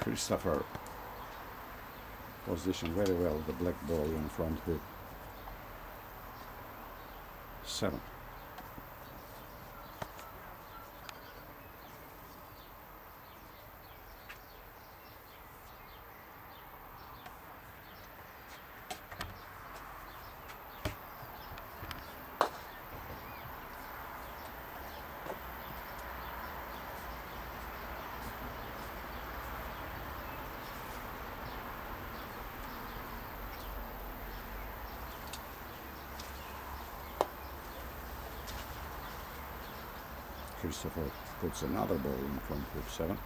Christopher positioned very well the black ball in front with 7. Christopher puts another ball in front with 7.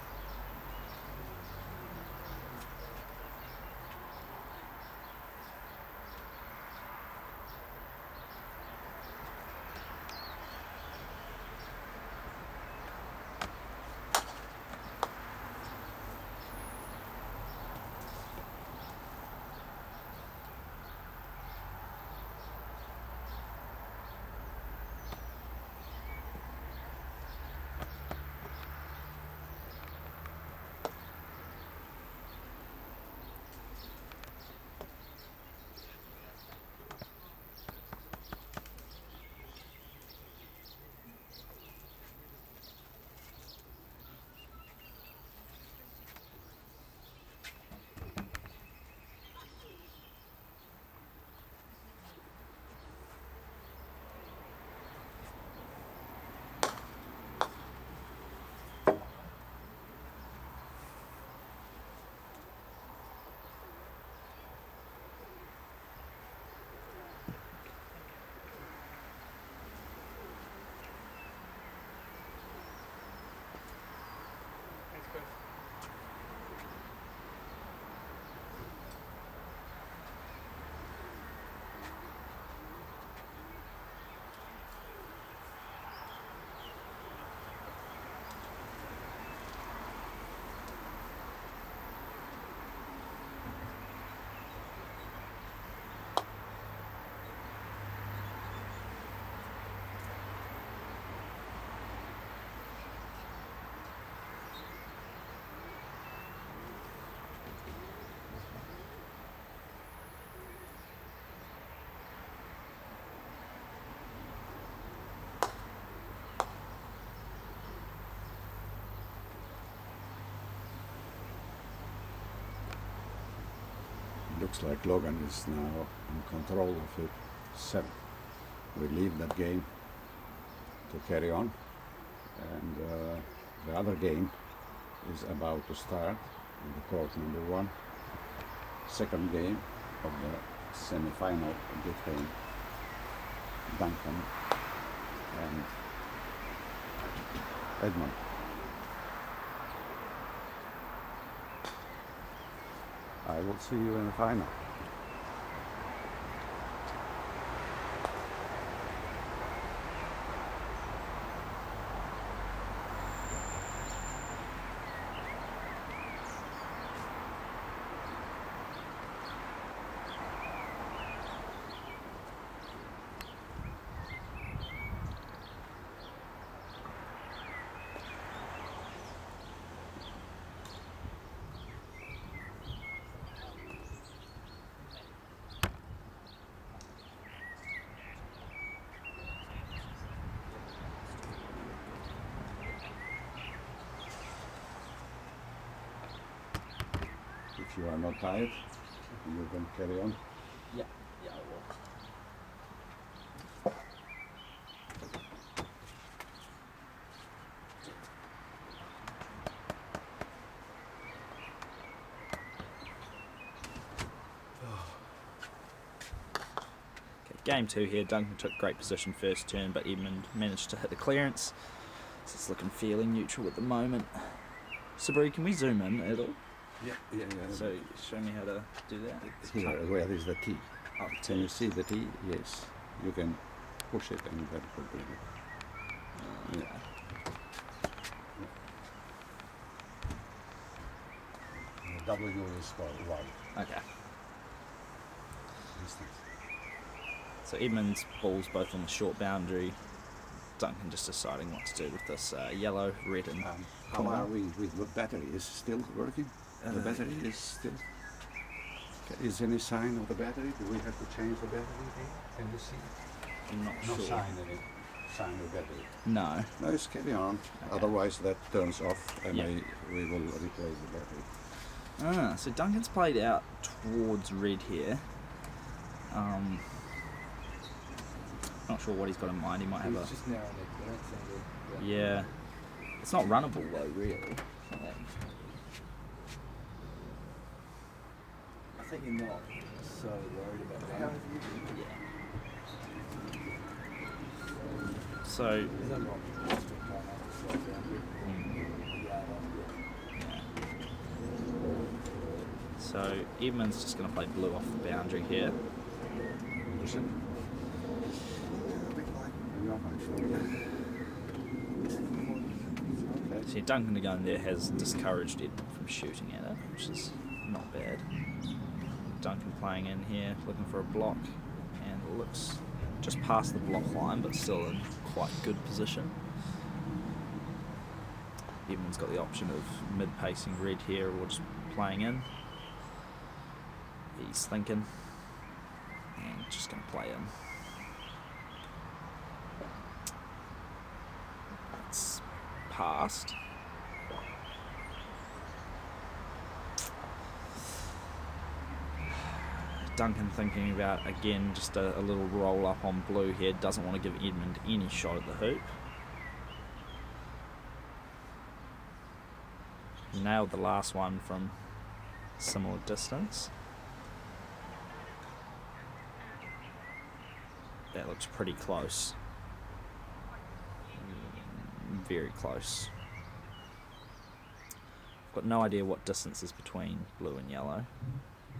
looks like Logan is now in control of it. 7. We leave that game to carry on, and the other game is about to start in the court number 1. Second game of the semi-final between Duncan and Edmund. I will see you in the final. If you are not tired, you can carry on. Yeah, I will. Game 2 here. Duncan took great position first turn, but Edmund managed to hit the clearance. So it's looking fairly neutral at the moment. Sabri, can we zoom in at all? Yeah. So show me how to do that. Here, where is the T? Oh, Can you see the T? Yes. You can push it and that will bring it. Yeah. The W is for Y. Okay. Distance. So Edmund's ball's both on the short boundary. Duncan just deciding what to do with this yellow, red and How are we with the battery? Is still working? The battery is still... Is any sign of the battery? Do we have to change the battery here? Can you see? I'm not No sure. sign of battery. No. No, it's carry on. Okay. Otherwise that turns off and Yeah. we will replace the battery. So Duncan's played out towards red here. Not sure what he's got in mind. He might have a... just narrowing the clearance angle. Yeah. It's not runnable though, really. It's not that- I think you're not so worried about that. So... Is that wrong? So Edmund's just going to play blue off the boundary here. See, Duncan to go in there has discouraged Edmund from shooting at it, which is not bad. Duncan playing in here, looking for a block, and it looks just past the block line, but still in quite good position. Edmund's got the option of mid-pacing red here or just playing in. He's thinking, and just going to play in. It's passed. Duncan thinking about, again, just a little roll up on blue here. Doesn't want to give Edmund any shot at the hoop. Nailed the last one from similar distance. That looks pretty close. Very close. Got no idea what distance is between blue and yellow.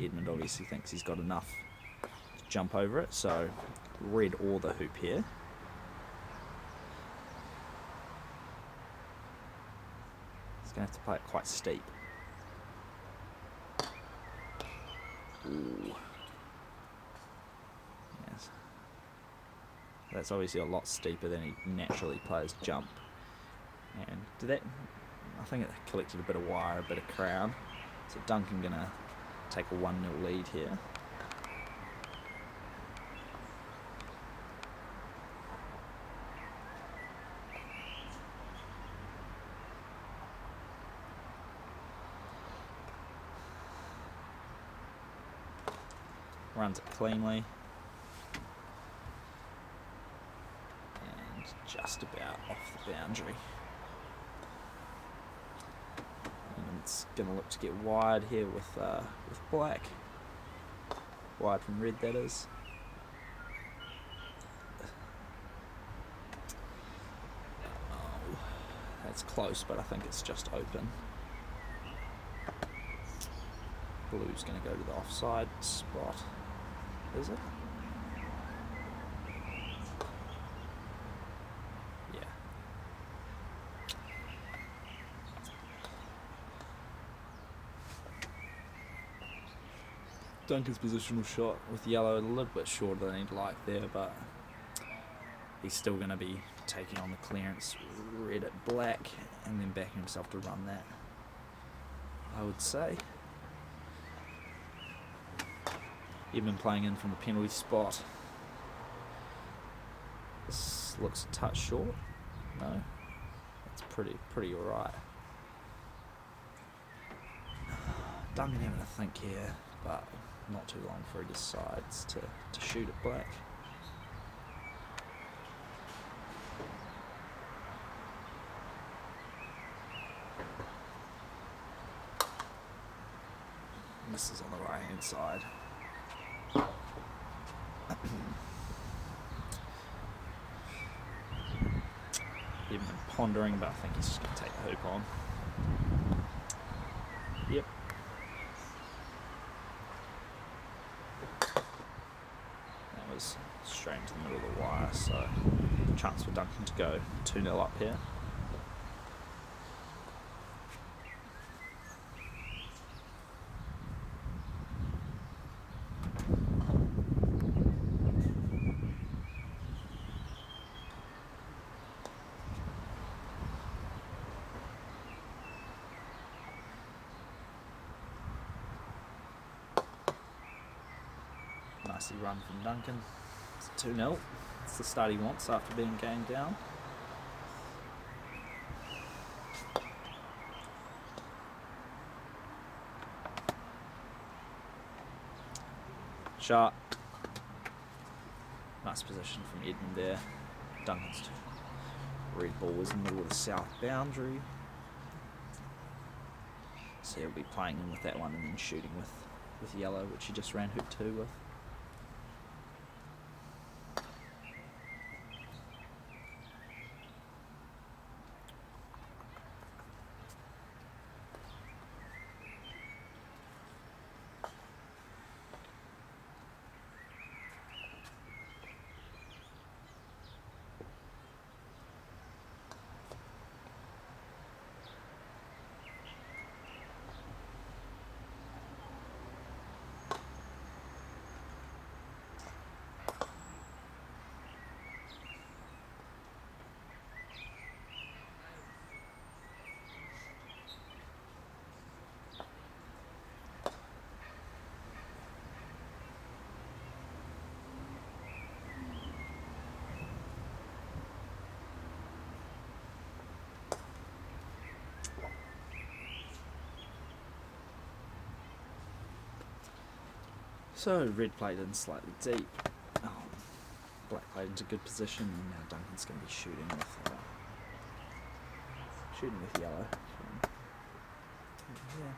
Edmund obviously thinks he's got enough to jump over it, so red or the hoop here. He's going to have to play it quite steep. Ooh. Yes. That's obviously a lot steeper than he naturally plays jump. And did that, I think it collected a bit of wire, a bit of crown. So Duncan going to take a 1-0 lead here. runs it cleanly. And just about off the boundary. And it's going to look to get wide here with black. Wide from red, that is. Oh, that's close, but I think it's just open. Blue's going to go to the offside spot. Is it? Yeah. Duncan's positional shot with yellow a little bit shorter than he'd like there, but he's still going to be taking on the clearance red at black and then backing himself to run that, I would say. Even playing in from the penalty spot. This looks a touch short. No, it's pretty alright. Duncan having to think here, but not too long before he decides to shoot at black. Misses on the right hand side. Even pondering, but I think he's just going to take the hoop on. Yep. That was straight into the middle of the wire, so chance for Duncan to go 2-0 up here. Nicely run from Duncan. It's 2-0. It's the start he wants after being gamed down. Shot. Nice position from Edmund there. Duncan's red ball was in the middle of the south boundary. So he'll be playing in with that one and then shooting with yellow, which he just ran hoop 2 with. So red played in slightly deep. Oh, black played into good position, and now Duncan's going to be shooting with yellow. Yeah.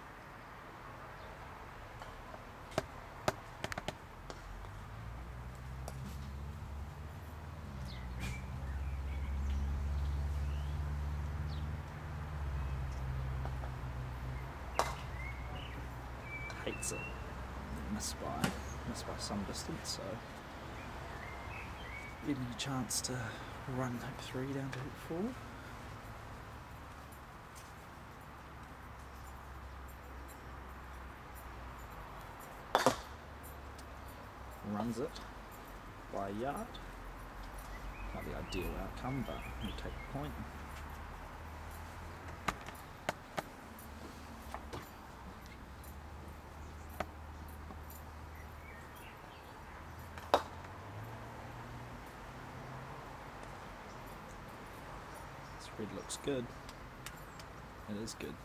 Hates it. Missed by some distance, so giving a chance to run hoop 3 down to hoop 4. Runs it by a yard. Not the ideal outcome, but we'll take the point. Red looks good. It is good.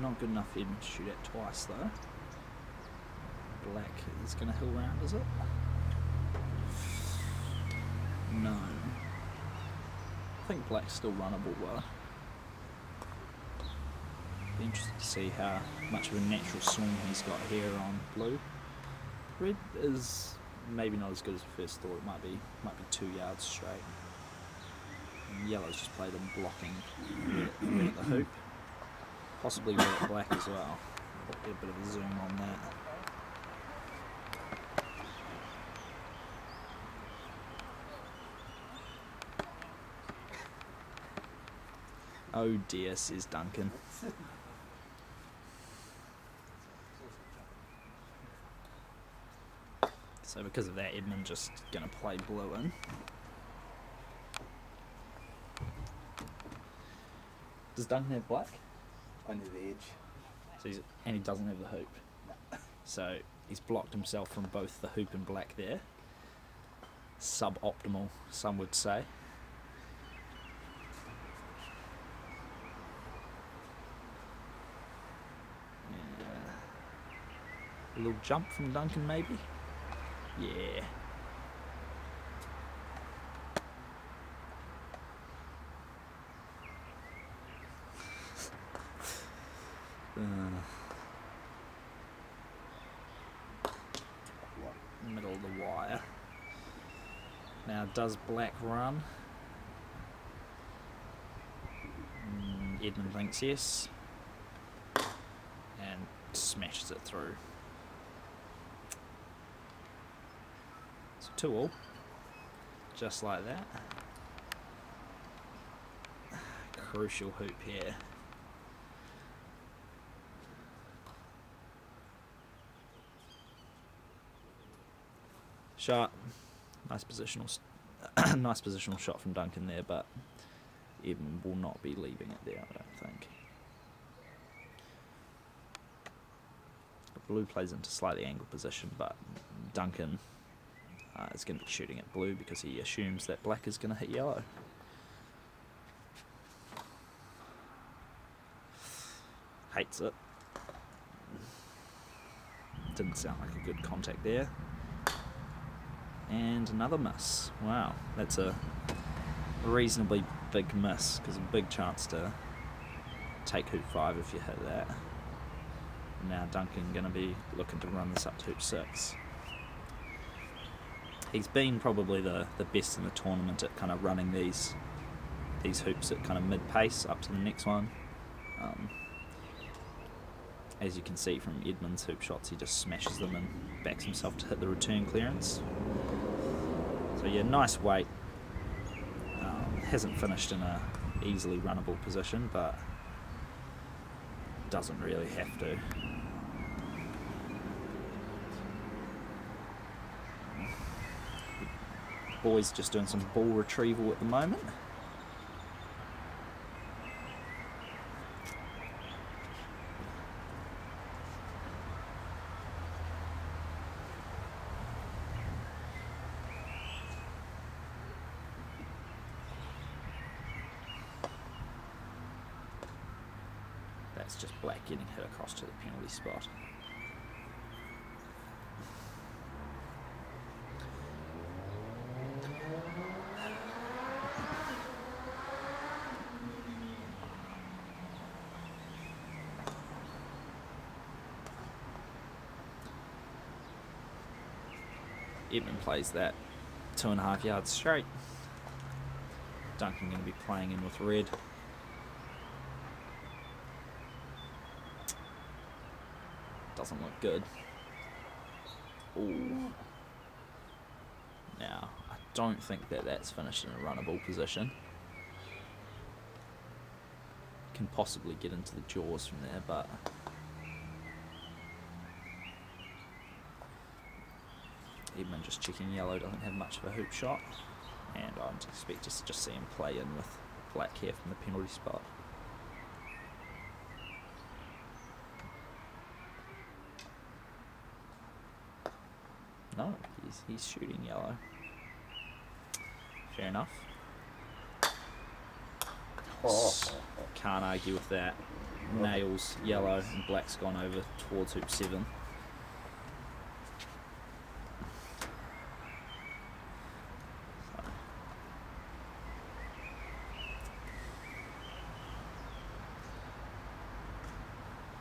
Not good enough for Edmund to shoot at twice though. Black is going to hill round, is it? No. I think Black's still runnable though. Be interested to see how much of a natural swing he's got here on blue. Red is maybe not as good as we first thought. It might be 2 yards straight. And yellow's just played him blocking red at the hoop. Possibly red at black as well. Get a bit of a zoom on that. Oh dear, says Duncan. So because of that, Edmund just going to play blue in. Does Duncan have black? Only the edge. So and he doesn't have the hoop. So he's blocked himself from both the hoop and black there. Suboptimal, some would say. A little jump from Duncan maybe? Yeah. Middle of the wire. Now does black run? Edmund thinks yes. And smashes it through. So 2-all. Just like that. Crucial hoop here. Shot. Nice positional shot from Duncan there, but Edmund will not be leaving it there, I don't think. Blue plays into slightly angled position, but Duncan is going to be shooting at blue because he assumes that black is going to hit yellow. Hates it. Didn't sound like a good contact there. And another miss. Wow, that's a reasonably big miss, because a big chance to take hoop 5 if you hit that. Now Duncan going to be looking to run this up to hoop 6. He's been probably the best in the tournament at kind of running these hoops at kind of mid-pace up to the next one. As you can see from Edmund's hoop shots, he just smashes them and backs himself to hit the return clearance. So yeah, nice weight. Hasn't finished in a easily runnable position, but doesn't really have to. Boys just doing some ball retrieval at the moment. That's just black getting hit across to the penalty spot. Edmund plays that 2.5 yards straight. Duncan going to be playing in with red. Doesn't look good. Ooh. Now, I don't think that's finished in a runnable position. Can possibly get into the jaws from there, but Edmund just checking yellow doesn't have much of a hoop shot, and I expect to just see him play in with black here from the penalty spot. No, he's shooting yellow. Fair enough. Can't argue with that. nails yellow and black's gone over towards hoop 7.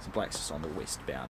So black's just on the westbound